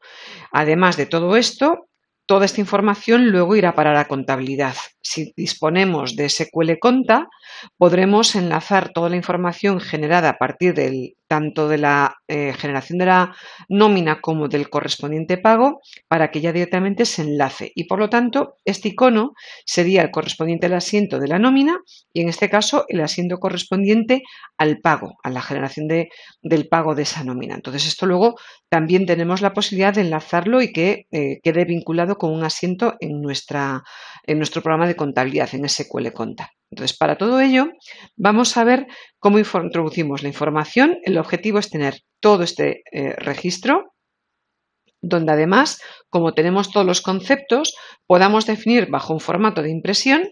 A: Además de todo esto, toda esta información luego irá a parar a contabilidad. Si disponemos de SQL Conta, podremos enlazar toda la información generada a partir tanto de la generación de la nómina como del correspondiente pago para que ya directamente se enlace. Y, por lo tanto, este icono sería el correspondiente al asiento de la nómina y, en este caso, el asiento correspondiente al pago, a la generación del pago de esa nómina. Entonces, esto luego también tenemos la posibilidad de enlazarlo y que quede vinculado con un asiento en nuestro programa de contabilidad, en SQL Conta. Entonces, para todo ello, vamos a ver cómo introducimos la información. El objetivo es tener todo este registro, donde además, como tenemos todos los conceptos, podamos definir bajo un formato de impresión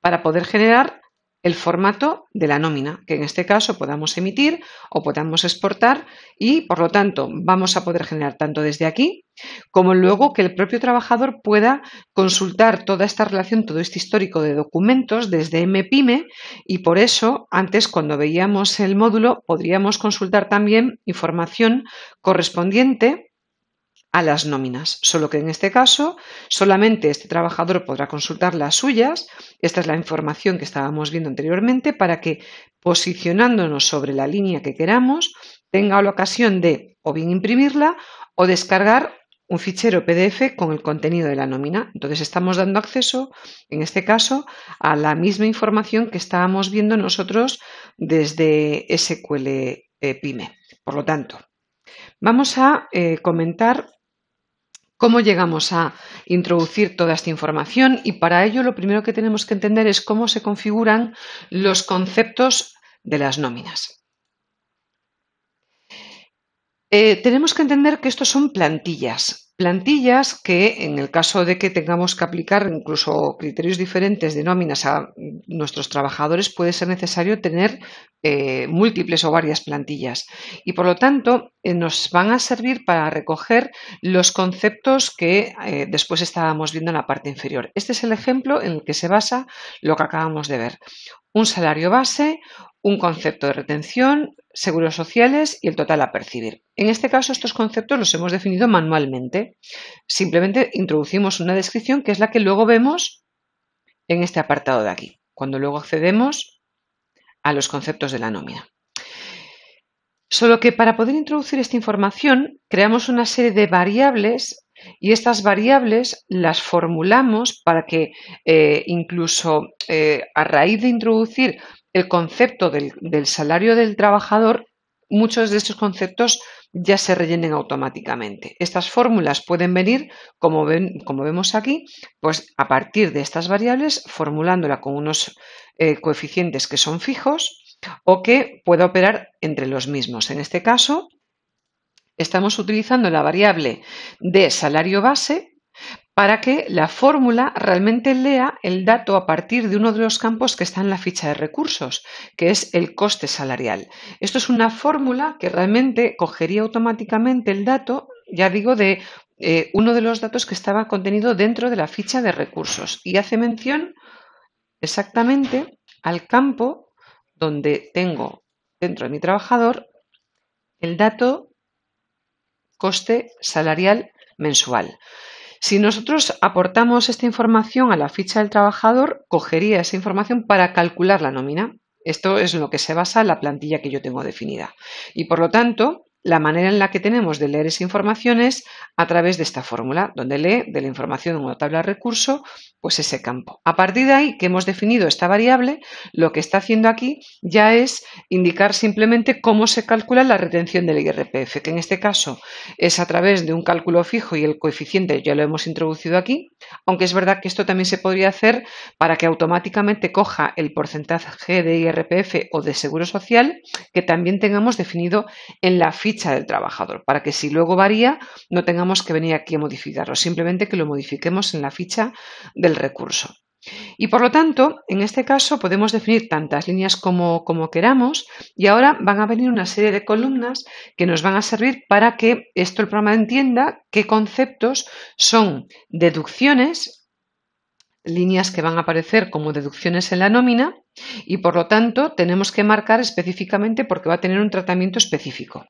A: para poder generar el formato de la nómina, que en este caso podamos emitir o podamos exportar y, por lo tanto, vamos a poder generar tanto desde aquí como luego que el propio trabajador pueda consultar toda esta relación, todo este histórico de documentos desde MPyme y por eso antes cuando veíamos el módulo podríamos consultar también información correspondiente a las nóminas, solo que en este caso solamente este trabajador podrá consultar las suyas. Esta es la información que estábamos viendo anteriormente para que posicionándonos sobre la línea que queramos tenga la ocasión de o bien imprimirla o descargar un fichero PDF con el contenido de la nómina. Entonces estamos dando acceso, en este caso, a la misma información que estábamos viendo nosotros desde SQL Pyme. Por lo tanto, vamos a comentar cómo llegamos a introducir toda esta información y para ello lo primero que tenemos que entender es cómo se configuran los conceptos de las nóminas. Tenemos que entender que estos son plantillas que en el caso de que tengamos que aplicar incluso criterios diferentes de nóminas a nuestros trabajadores puede ser necesario tener múltiples o varias plantillas y por lo tanto nos van a servir para recoger los conceptos que después estábamos viendo en la parte inferior. Este es el ejemplo en el que se basa lo que acabamos de ver. Un salario base, un concepto de retención, seguros sociales y el total a percibir. En este caso, estos conceptos los hemos definido manualmente. Simplemente introducimos una descripción que es la que luego vemos en este apartado de aquí, cuando luego accedemos a los conceptos de la nómina. Solo que para poder introducir esta información, creamos una serie de variables y estas variables las formulamos para que incluso a raíz de introducir el concepto del salario del trabajador, muchos de estos conceptos ya se rellenen automáticamente. Estas fórmulas pueden venir, como vemos aquí, pues a partir de estas variables, formulándola con unos coeficientes que son fijos o que pueda operar entre los mismos. En este caso, estamos utilizando la variable de salario base para que la fórmula realmente lea el dato a partir de uno de los campos que está en la ficha de recursos, que es el coste salarial. Esto es una fórmula que realmente cogería automáticamente el dato, ya digo, de uno de los datos que estaba contenido dentro de la ficha de recursos y hace mención exactamente al campo donde tengo dentro de mi trabajador el dato coste salarial mensual. Si nosotros aportamos esta información a la ficha del trabajador, cogería esa información para calcular la nómina. Esto es en lo que se basa la plantilla que yo tengo definida. Y por lo tanto, la manera en la que tenemos de leer esa información es a través de esta fórmula, donde lee de la información en una tabla de recurso, pues ese campo. A partir de ahí que hemos definido esta variable, lo que está haciendo aquí ya es indicar simplemente cómo se calcula la retención del IRPF, que en este caso es a través de un cálculo fijo y el coeficiente ya lo hemos introducido aquí, aunque es verdad que esto también se podría hacer para que automáticamente coja el porcentaje de IRPF o de seguro social que también tengamos definido en la ficha del trabajador, para que si luego varía no tengamos que venir aquí a modificarlo, simplemente que lo modifiquemos en la ficha del recurso. Y por lo tanto, en este caso podemos definir tantas líneas como queramos y ahora van a venir una serie de columnas que nos van a servir para que esto el programa entienda qué conceptos son deducciones, líneas que van a aparecer como deducciones en la nómina y por lo tanto tenemos que marcar específicamente porque va a tener un tratamiento específico.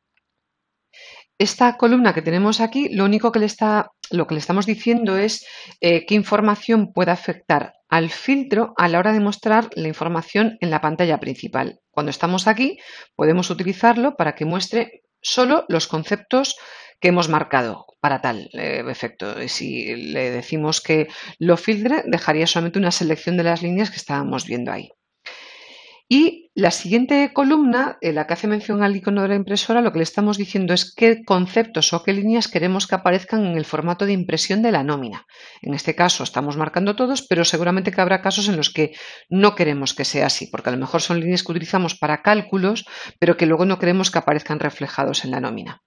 A: Esta columna que tenemos aquí, lo único que le estamos diciendo es qué información puede afectar al filtro a la hora de mostrar la información en la pantalla principal. Cuando estamos aquí, podemos utilizarlo para que muestre solo los conceptos que hemos marcado para tal efecto. Si le decimos que lo filtre, dejaría solamente una selección de las líneas que estábamos viendo ahí. Y la siguiente columna, la que hace mención al icono de la impresora, lo que le estamos diciendo es qué conceptos o qué líneas queremos que aparezcan en el formato de impresión de la nómina. En este caso estamos marcando todos, pero seguramente que habrá casos en los que no queremos que sea así, porque a lo mejor son líneas que utilizamos para cálculos, pero que luego no queremos que aparezcan reflejados en la nómina.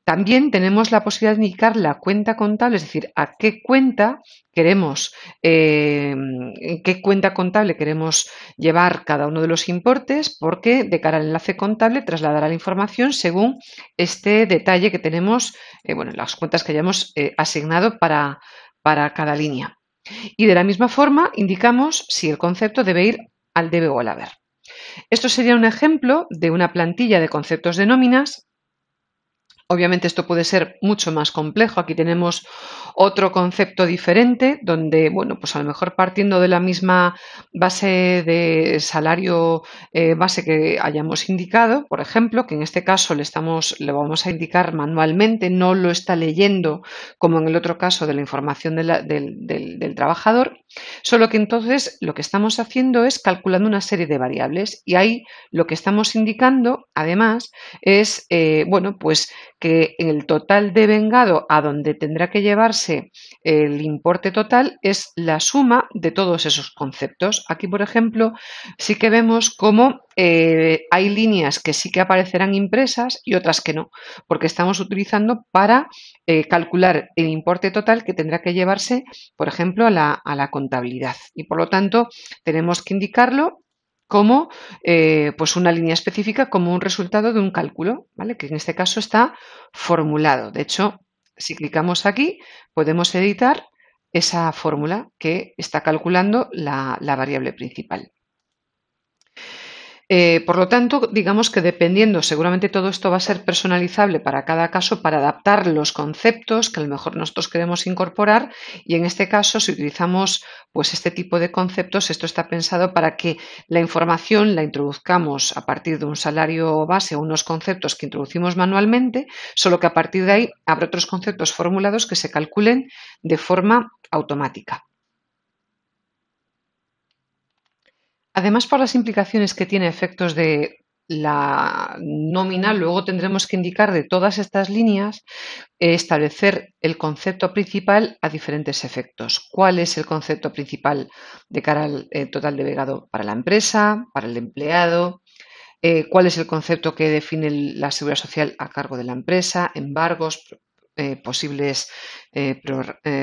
A: También tenemos la posibilidad de indicar la cuenta contable, es decir, a qué cuenta queremos, en qué cuenta contable queremos llevar cada uno de los importes, porque de cara al enlace contable trasladará la información según este detalle que tenemos, bueno, las cuentas que hayamos asignado para cada línea. Y de la misma forma indicamos si el concepto debe ir al debe o al haber. Esto sería un ejemplo de una plantilla de conceptos de nóminas. Obviamente esto puede ser mucho más complejo. Aquí tenemos otro concepto diferente donde, bueno, pues a lo mejor partiendo de la misma base de salario base que hayamos indicado, por ejemplo, que en este caso le vamos a indicar manualmente, no lo está leyendo como en el otro caso de la información del trabajador, solo que entonces lo que estamos haciendo es calculando una serie de variables y ahí lo que estamos indicando, además, es, bueno, pues que el total de vengado a donde tendrá que llevarse el importe total es la suma de todos esos conceptos. Aquí, por ejemplo, sí que vemos cómo hay líneas que sí que aparecerán impresas y otras que no, porque estamos utilizando para calcular el importe total que tendrá que llevarse, por ejemplo, a la contabilidad. Y por lo tanto, tenemos que indicarlo como pues una línea específica como un resultado de un cálculo, ¿vale? Que en este caso está formulado. De hecho, si clicamos aquí, podemos editar esa fórmula que está calculando la variable principal. Por lo tanto, digamos que dependiendo, seguramente todo esto va a ser personalizable para cada caso para adaptar los conceptos que a lo mejor nosotros queremos incorporar y en este caso, si utilizamos pues este tipo de conceptos, esto está pensado para que la información la introduzcamos a partir de un salario base o unos conceptos que introducimos manualmente, solo que a partir de ahí habrá otros conceptos formulados que se calculen de forma automática. Además, por las implicaciones que tiene efectos de la nómina, luego tendremos que indicar de todas estas líneas, establecer el concepto principal a diferentes efectos. ¿Cuál es el concepto principal de cara al total de vengado para la empresa, para el empleado? ¿Cuál es el concepto que define la seguridad social a cargo de la empresa? Embargos, posibles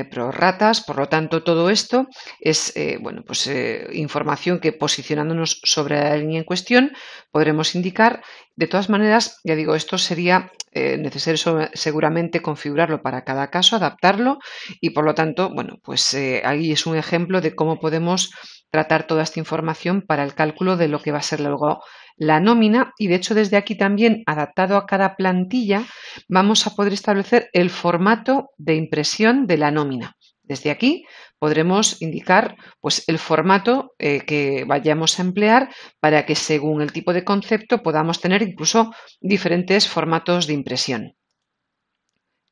A: prorratas. Por lo tanto, todo esto es bueno, pues, información que posicionándonos sobre la línea en cuestión podremos indicar. De todas maneras, ya digo, esto sería necesario seguramente configurarlo para cada caso, adaptarlo y por lo tanto, bueno, pues ahí es un ejemplo de cómo podemos tratar toda esta información para el cálculo de lo que va a ser luego la nómina y de hecho desde aquí también adaptado a cada plantilla vamos a poder establecer el formato de impresión de la nómina. Desde aquí podremos indicar pues, el formato que vayamos a emplear para que según el tipo de concepto podamos tener incluso diferentes formatos de impresión.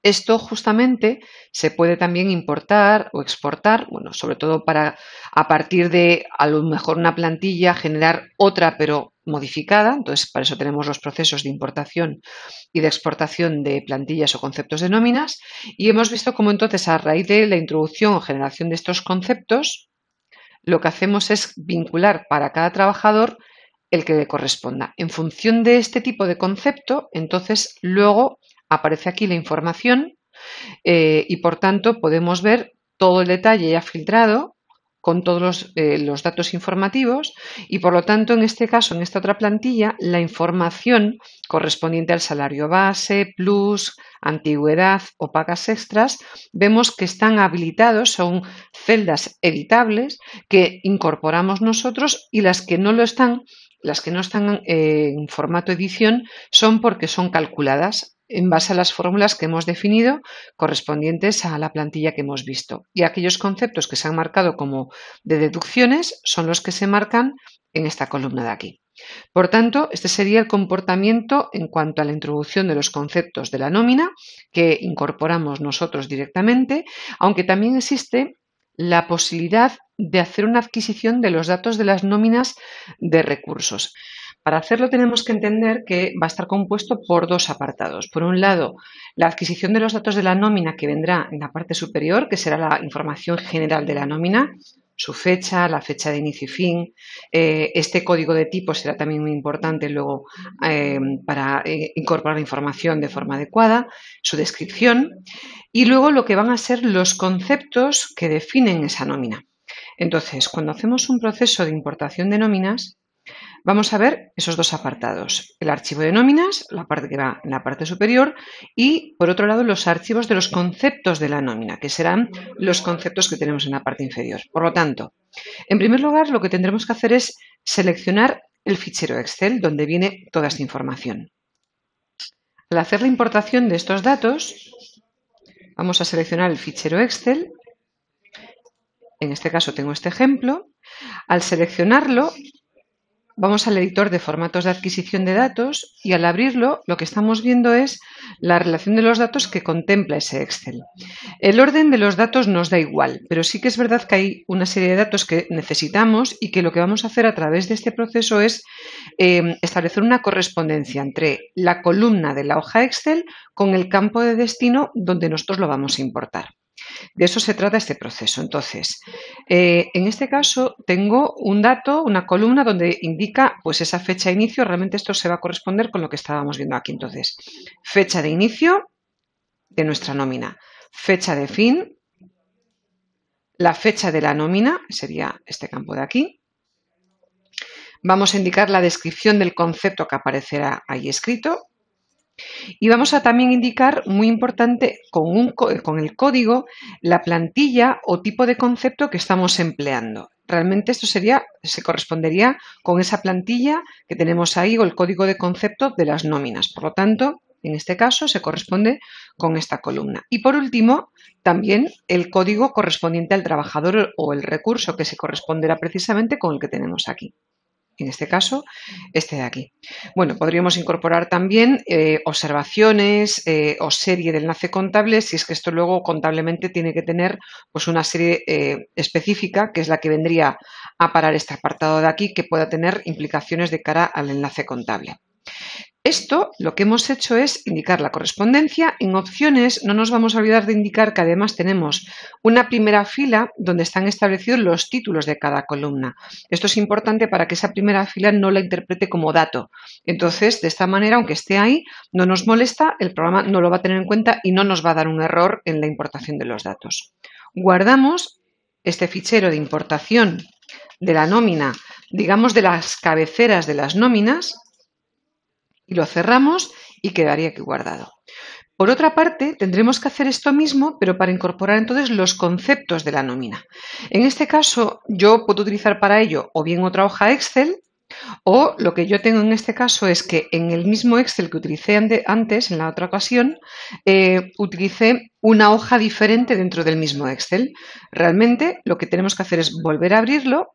A: Esto justamente se puede también importar o exportar, bueno, sobre todo para a partir de a lo mejor una plantilla generar otra pero modificada. Entonces, para eso tenemos los procesos de importación y de exportación de plantillas o conceptos de nóminas. Y hemos visto cómo entonces a raíz de la introducción o generación de estos conceptos, lo que hacemos es vincular para cada trabajador el que le corresponda. En función de este tipo de concepto, entonces luego aparece aquí la información y por tanto podemos ver todo el detalle ya filtrado con todos los datos informativos y por lo tanto en este caso, en esta otra plantilla, la información correspondiente al salario base, plus, antigüedad o pagas extras, vemos que están habilitados, son celdas editables que incorporamos nosotros y las que no lo están, las que no están en formato edición son porque son calculadas en base a las fórmulas que hemos definido correspondientes a la plantilla que hemos visto. Y aquellos conceptos que se han marcado como de deducciones son los que se marcan en esta columna de aquí. Por tanto, este sería el comportamiento en cuanto a la introducción de los conceptos de la nómina que incorporamos nosotros directamente, aunque también existe la posibilidad de hacer una adquisición de los datos de las nóminas de recursos. Para hacerlo tenemos que entender que va a estar compuesto por dos apartados. Por un lado, la adquisición de los datos de la nómina que vendrá en la parte superior, que será la información general de la nómina, su fecha, la fecha de inicio y fin. Este código de tipo será también muy importante luego para incorporar la información de forma adecuada, su descripción y luego lo que van a ser los conceptos que definen esa nómina. Entonces, cuando hacemos un proceso de importación de nóminas, vamos a ver esos dos apartados, el archivo de nóminas, la parte que va en la parte superior, y por otro lado los archivos de los conceptos de la nómina, que serán los conceptos que tenemos en la parte inferior. Por lo tanto, en primer lugar, lo que tendremos que hacer es seleccionar el fichero Excel donde viene toda esta información. Al hacer la importación de estos datos, vamos a seleccionar el fichero Excel. En este caso tengo este ejemplo. Al seleccionarlo, vamos al editor de formatos de adquisición de datos y al abrirlo lo que estamos viendo es la relación de los datos que contempla ese Excel. El orden de los datos nos da igual, pero sí que es verdad que hay una serie de datos que necesitamos y que lo que vamos a hacer a través de este proceso es establecer una correspondencia entre la columna de la hoja Excel con el campo de destino donde nosotros lo vamos a importar. De eso se trata este proceso. Entonces, en este caso tengo un dato, una columna donde indica pues esa fecha de inicio. Realmente esto se va a corresponder con lo que estábamos viendo aquí. Entonces, fecha de inicio de nuestra nómina, fecha de fin, la fecha de la nómina, sería este campo de aquí. Vamos a indicar la descripción del concepto que aparecerá ahí escrito. Y vamos a también indicar, muy importante, con el código, la plantilla o tipo de concepto que estamos empleando. Realmente esto se correspondería con esa plantilla que tenemos ahí o el código de concepto de las nóminas. Por lo tanto, en este caso se corresponde con esta columna. Y por último, también el código correspondiente al trabajador o el recurso que se corresponderá precisamente con el que tenemos aquí. En este caso, este de aquí. Bueno, podríamos incorporar también observaciones o serie de enlace contable, si es que esto luego contablemente tiene que tener pues una serie específica, que es la que vendría a parar este apartado de aquí, que pueda tener implicaciones de cara al enlace contable. Esto lo que hemos hecho es indicar la correspondencia. En opciones no nos vamos a olvidar de indicar que además tenemos una primera fila donde están establecidos los títulos de cada columna. Esto es importante para que esa primera fila no la interprete como dato. Entonces, de esta manera, aunque esté ahí, no nos molesta, el programa no lo va a tener en cuenta y no nos va a dar un error en la importación de los datos. Guardamos este fichero de importación de la nómina, digamos de las cabeceras de las nóminas, y lo cerramos y quedaría aquí guardado. Por otra parte, tendremos que hacer esto mismo, pero para incorporar entonces los conceptos de la nómina. En este caso, yo puedo utilizar para ello o bien otra hoja Excel, o lo que yo tengo en este caso es que en el mismo Excel que utilicé antes, en la otra ocasión, utilicé una hoja diferente dentro del mismo Excel. Realmente lo que tenemos que hacer es volver a abrirlo.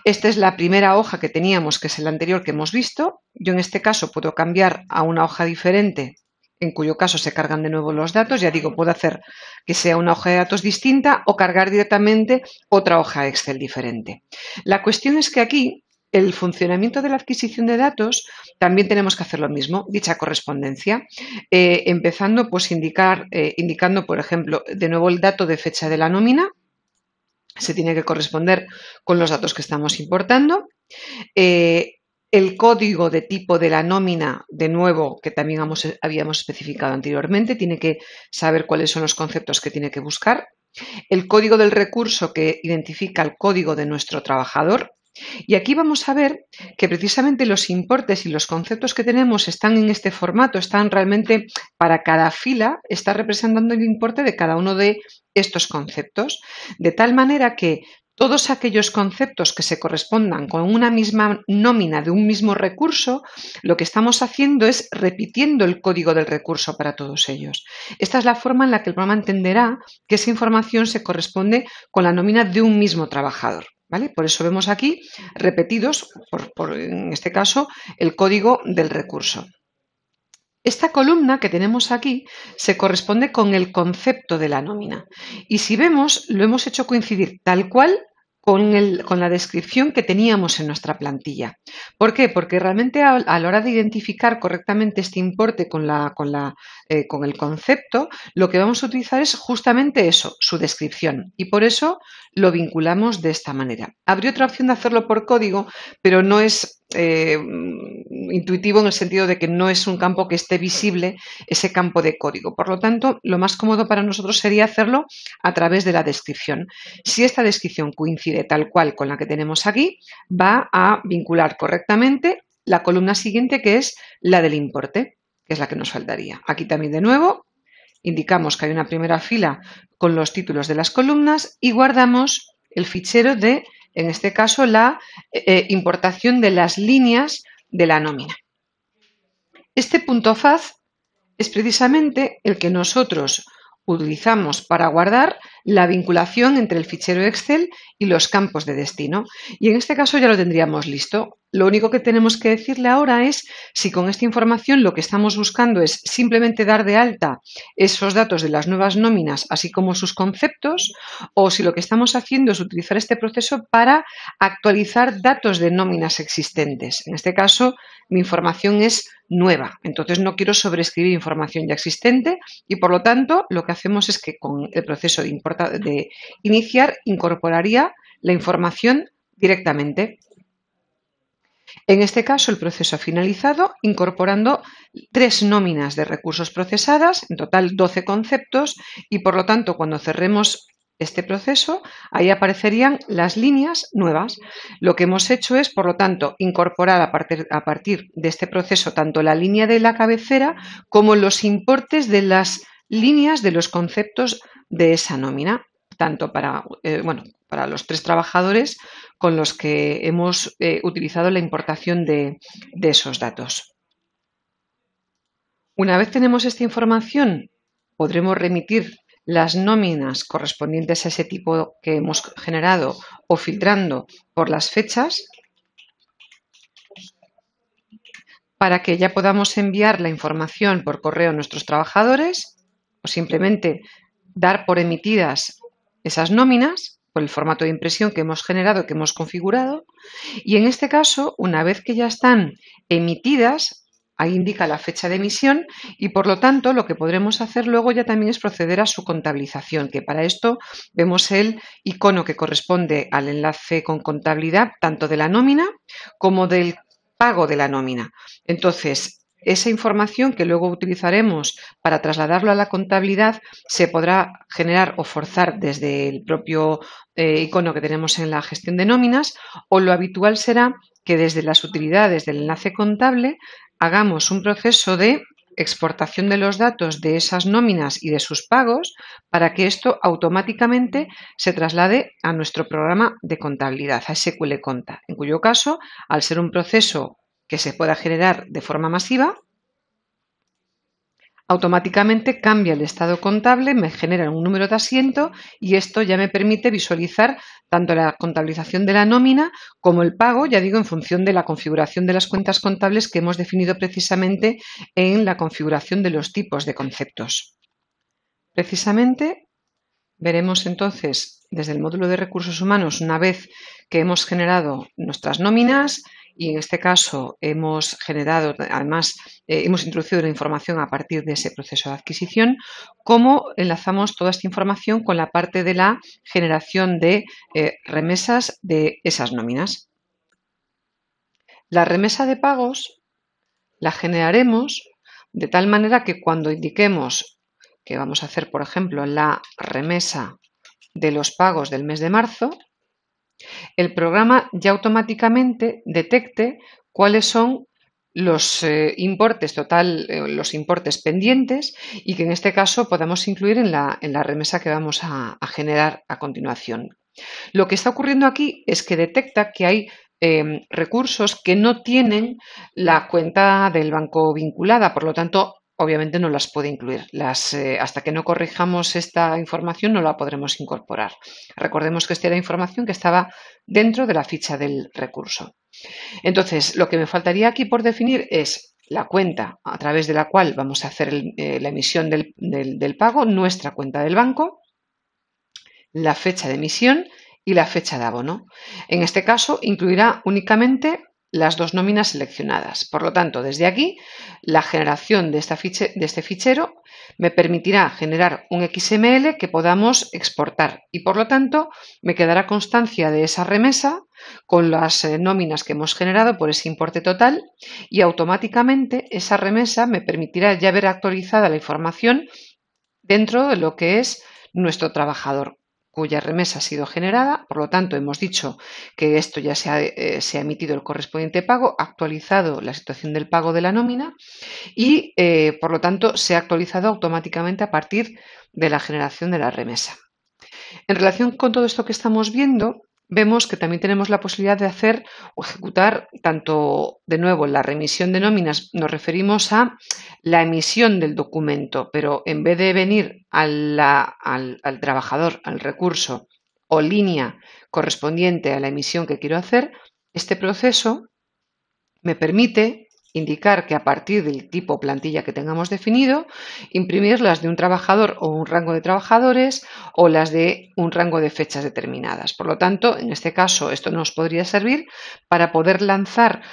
A: Esta es la primera hoja que teníamos, que es el anterior que hemos visto. Yo en este caso puedo cambiar a una hoja diferente, en cuyo caso se cargan de nuevo los datos. Ya digo, puedo hacer que sea una hoja de datos distinta o cargar directamente otra hoja Excel diferente. La cuestión es que aquí el funcionamiento de la adquisición de datos también tenemos que hacer lo mismo, dicha correspondencia, empezando pues indicando, por ejemplo, de nuevo el dato de fecha de la nómina. Se tiene que corresponder con los datos que estamos importando. El código de tipo de la nómina, de nuevo, que también habíamos especificado anteriormente, tiene que saber cuáles son los conceptos que tiene que buscar. El código del recurso que identifica el código de nuestro trabajador. Y aquí vamos a ver que precisamente los importes y los conceptos que tenemos están en este formato, están realmente para cada fila, está representando el importe de cada uno de estos conceptos, de tal manera que todos aquellos conceptos que se correspondan con una misma nómina de un mismo recurso, lo que estamos haciendo es repitiendo el código del recurso para todos ellos. Esta es la forma en la que el programa entenderá que esa información se corresponde con la nómina de un mismo trabajador. ¿Vale? Por eso vemos aquí repetidos, en este caso, el código del recurso. Esta columna que tenemos aquí se corresponde con el concepto de la nómina. Y si vemos, lo hemos hecho coincidir tal cual con la descripción que teníamos en nuestra plantilla. ¿Por qué? Porque realmente a la hora de identificar correctamente este importe con el concepto, lo que vamos a utilizar es justamente eso, su descripción. Y por eso lo vinculamos de esta manera. Habría otra opción de hacerlo por código, pero no es intuitivo en el sentido de que no es un campo que esté visible ese campo de código. Por lo tanto, lo más cómodo para nosotros sería hacerlo a través de la descripción. Si esta descripción coincide tal cual con la que tenemos aquí, va a vincular correctamente la columna siguiente, que es la del importe, que es la que nos faltaría. Aquí también de nuevo indicamos que hay una primera fila con los títulos de las columnas y guardamos el fichero de, en este caso, la importación de las líneas de la nómina. Este punto faz es precisamente el que nosotros utilizamos para guardar la vinculación entre el fichero Excel y los campos de destino. Y en este caso ya lo tendríamos listo. Lo único que tenemos que decirle ahora es si con esta información lo que estamos buscando es simplemente dar de alta esos datos de las nuevas nóminas, así como sus conceptos, o si lo que estamos haciendo es utilizar este proceso para actualizar datos de nóminas existentes. En este caso, mi información es nueva, entonces no quiero sobreescribir información ya existente y por lo tanto lo que hacemos es que con el proceso de iniciar incorporaría la información directamente. En este caso el proceso ha finalizado incorporando 3 nóminas de recursos procesadas, en total 12 conceptos y por lo tanto cuando cerremos este proceso, ahí aparecerían las líneas nuevas. Lo que hemos hecho es, por lo tanto, incorporar a partir de este proceso tanto la línea de la cabecera como los importes de las líneas de los conceptos de esa nómina, tanto para los 3 trabajadores con los que hemos utilizado la importación de esos datos. Una vez tenemos esta información, podremos remitir las nóminas correspondientes a ese tipo que hemos generado o filtrando por las fechas para que ya podamos enviar la información por correo a nuestros trabajadores o simplemente dar por emitidas esas nóminas por el formato de impresión que hemos generado, que hemos configurado. Y en este caso, una vez que ya están emitidas, ahí indica la fecha de emisión y por lo tanto lo que podremos hacer luego ya también es proceder a su contabilización, que para esto vemos el icono que corresponde al enlace con contabilidad tanto de la nómina como del pago de la nómina. Entonces, esa información que luego utilizaremos para trasladarlo a la contabilidad se podrá generar o forzar desde el propio icono que tenemos en la gestión de nóminas o lo habitual será que desde las utilidades del enlace contable hagamos un proceso de exportación de los datos de esas nóminas y de sus pagos para que esto automáticamente se traslade a nuestro programa de contabilidad, a SQL Conta, en cuyo caso, al ser un proceso que se pueda generar de forma masiva, automáticamente cambia el estado contable, me genera un número de asiento y esto ya me permite visualizar tanto la contabilización de la nómina como el pago, ya digo, en función de la configuración de las cuentas contables que hemos definido precisamente en la configuración de los tipos de conceptos. Precisamente veremos entonces desde el módulo de recursos humanos, una vez que hemos generado nuestras nóminas, y en este caso hemos generado, además, hemos introducido la información a partir de ese proceso de adquisición, cómo enlazamos toda esta información con la parte de la generación de remesas de esas nóminas. La remesa de pagos la generaremos de tal manera que cuando indiquemos que vamos a hacer, por ejemplo, la remesa de los pagos del mes de marzo, el programa ya automáticamente detecte cuáles son los importes los importes pendientes y que en este caso podamos incluir en la remesa que vamos a generar a continuación. Lo que está ocurriendo aquí es que detecta que hay recursos que no tienen la cuenta del banco vinculada, por lo tanto, obviamente no las puede incluir. Hasta que no corrijamos esta información no la podremos incorporar. Recordemos que esta era información que estaba dentro de la ficha del recurso. Entonces, lo que me faltaría aquí por definir es la cuenta a través de la cual vamos a hacer la emisión del pago, nuestra cuenta del banco, la fecha de emisión y la fecha de abono. En este caso, incluirá únicamente las dos nóminas seleccionadas. Por lo tanto, desde aquí, la generación de este fichero me permitirá generar un XML que podamos exportar y, por lo tanto, me quedará constancia de esa remesa con las nóminas que hemos generado por ese importe total y automáticamente esa remesa me permitirá ya ver actualizada la información dentro de lo que es nuestro trabajador cuya remesa ha sido generada. Por lo tanto, hemos dicho que esto ya se ha emitido el correspondiente pago, actualizado la situación del pago de la nómina y, por lo tanto, se ha actualizado automáticamente a partir de la generación de la remesa. En relación con todo esto que estamos viendo, vemos que también tenemos la posibilidad de hacer o ejecutar tanto, de nuevo, la remisión de nóminas, nos referimos a la emisión del documento, pero en vez de venir al trabajador, al recurso o línea correspondiente a la emisión que quiero hacer, este proceso me permite indicar que a partir del tipo plantilla que tengamos definido, imprimir las de un trabajador o un rango de trabajadores o las de un rango de fechas determinadas. Por lo tanto, en este caso, esto nos podría servir para poder lanzar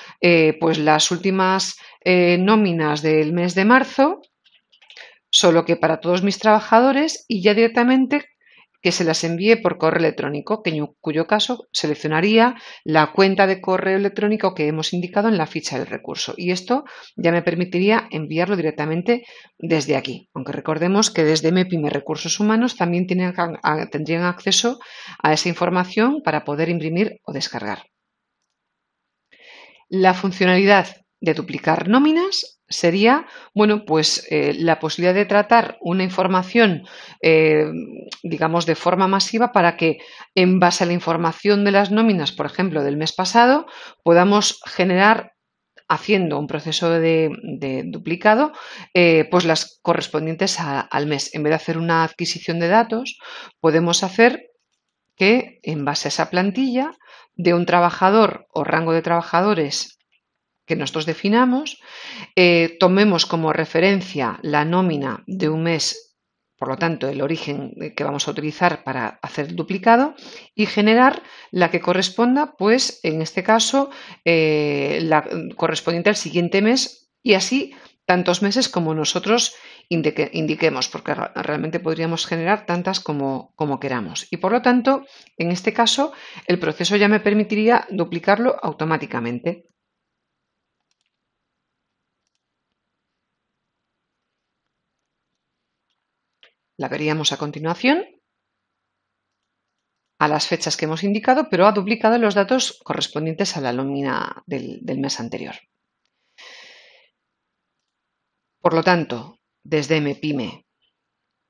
A: pues las últimas nóminas del mes de marzo, solo que para todos mis trabajadores y ya directamente que se las envíe por correo electrónico, en cuyo caso seleccionaría la cuenta de correo electrónico que hemos indicado en la ficha del recurso. Y esto ya me permitiría enviarlo directamente desde aquí. Aunque recordemos que desde MEPyme Recursos Humanos también tendrían acceso a esa información para poder imprimir o descargar. La funcionalidad de duplicar nóminas sería, bueno, pues la posibilidad de tratar una información, digamos, de forma masiva para que en base a la información de las nóminas, por ejemplo, del mes pasado, podamos generar, haciendo un proceso de duplicado, pues las correspondientes al mes. En vez de hacer una adquisición de datos, podemos hacer que en base a esa plantilla de un trabajador o rango de trabajadores que nosotros definamos, tomemos como referencia la nómina de un mes, por lo tanto el origen que vamos a utilizar para hacer el duplicado y generar la que corresponda, pues en este caso la correspondiente al siguiente mes y así tantos meses como nosotros indiquemos, porque realmente podríamos generar tantas como queramos. Y por lo tanto, en este caso, el proceso ya me permitiría duplicarlo automáticamente. La veríamos a continuación, a las fechas que hemos indicado, pero ha duplicado los datos correspondientes a la nómina del mes anterior. Por lo tanto, desde MEPyme,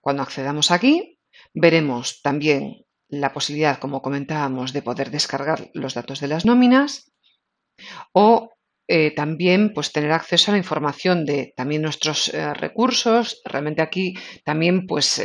A: cuando accedamos aquí, veremos también la posibilidad, como comentábamos, de poder descargar los datos de las nóminas o también pues, tener acceso a la información de también nuestros recursos. Realmente aquí también pues,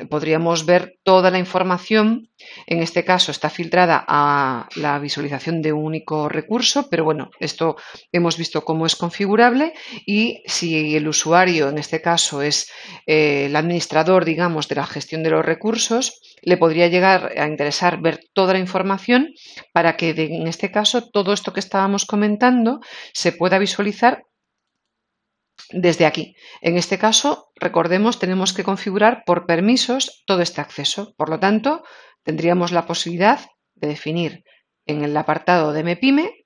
A: podríamos ver toda la información. En este caso está filtrada a la visualización de un único recurso, pero bueno, esto hemos visto cómo es configurable y si el usuario, en este caso, es el administrador, digamos, de la gestión de los recursos, le podría llegar a interesar ver toda la información para que, en este caso, todo esto que estábamos comentando se pueda visualizar desde aquí. En este caso, recordemos, tenemos que configurar por permisos todo este acceso. Por lo tanto, tendríamos la posibilidad de definir en el apartado de MEPyme,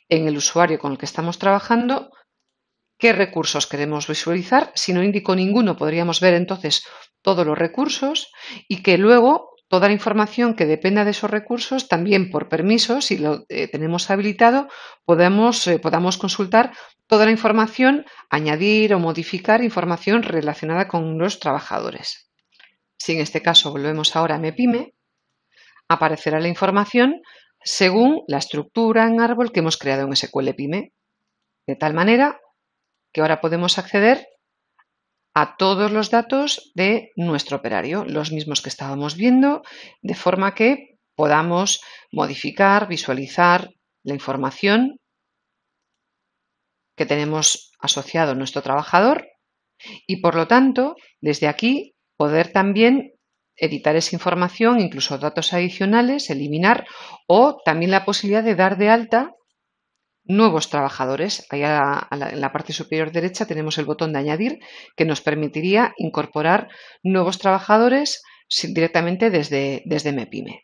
A: en el usuario con el que estamos trabajando, qué recursos queremos visualizar. Si no indico ninguno, podríamos ver entonces todos los recursos y que luego toda la información que dependa de esos recursos, también por permiso, si lo tenemos habilitado, podamos consultar toda la información, añadir o modificar información relacionada con los trabajadores. Si en este caso volvemos ahora a MEPyme, aparecerá la información según la estructura en árbol que hemos creado en SQLPyme, de tal manera que ahora podemos acceder a todos los datos de nuestro operario, los mismos que estábamos viendo, de forma que podamos modificar, visualizar la información que tenemos asociado a nuestro trabajador y, por lo tanto, desde aquí poder también editar esa información, incluso datos adicionales, eliminar o también la posibilidad de dar de alta nuevos trabajadores. Ahí en la parte superior derecha tenemos el botón de añadir que nos permitiría incorporar nuevos trabajadores directamente desde MEPyme.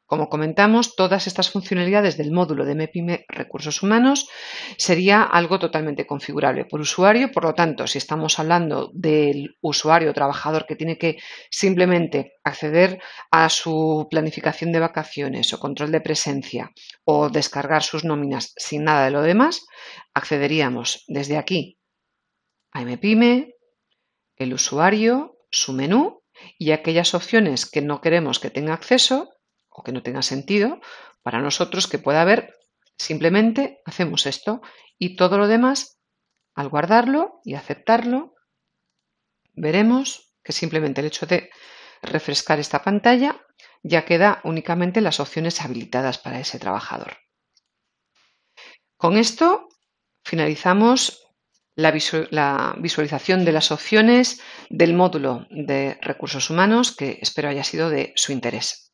A: Como comentamos, todas estas funcionalidades del módulo de MEPyme Recursos Humanos sería algo totalmente configurable por usuario. Por lo tanto, si estamos hablando del usuario o trabajador que tiene que simplemente acceder a su planificación de vacaciones o control de presencia o descargar sus nóminas sin nada de lo demás, accederíamos desde aquí a MEPyme, el usuario, su menú y aquellas opciones que no queremos que tenga acceso o que no tenga sentido para nosotros que pueda haber, simplemente hacemos esto y todo lo demás, al guardarlo y aceptarlo, veremos que simplemente el hecho de refrescar esta pantalla ya queda únicamente las opciones habilitadas para ese trabajador. Con esto finalizamos la visualización de las opciones del módulo de recursos humanos, que espero haya sido de su interés.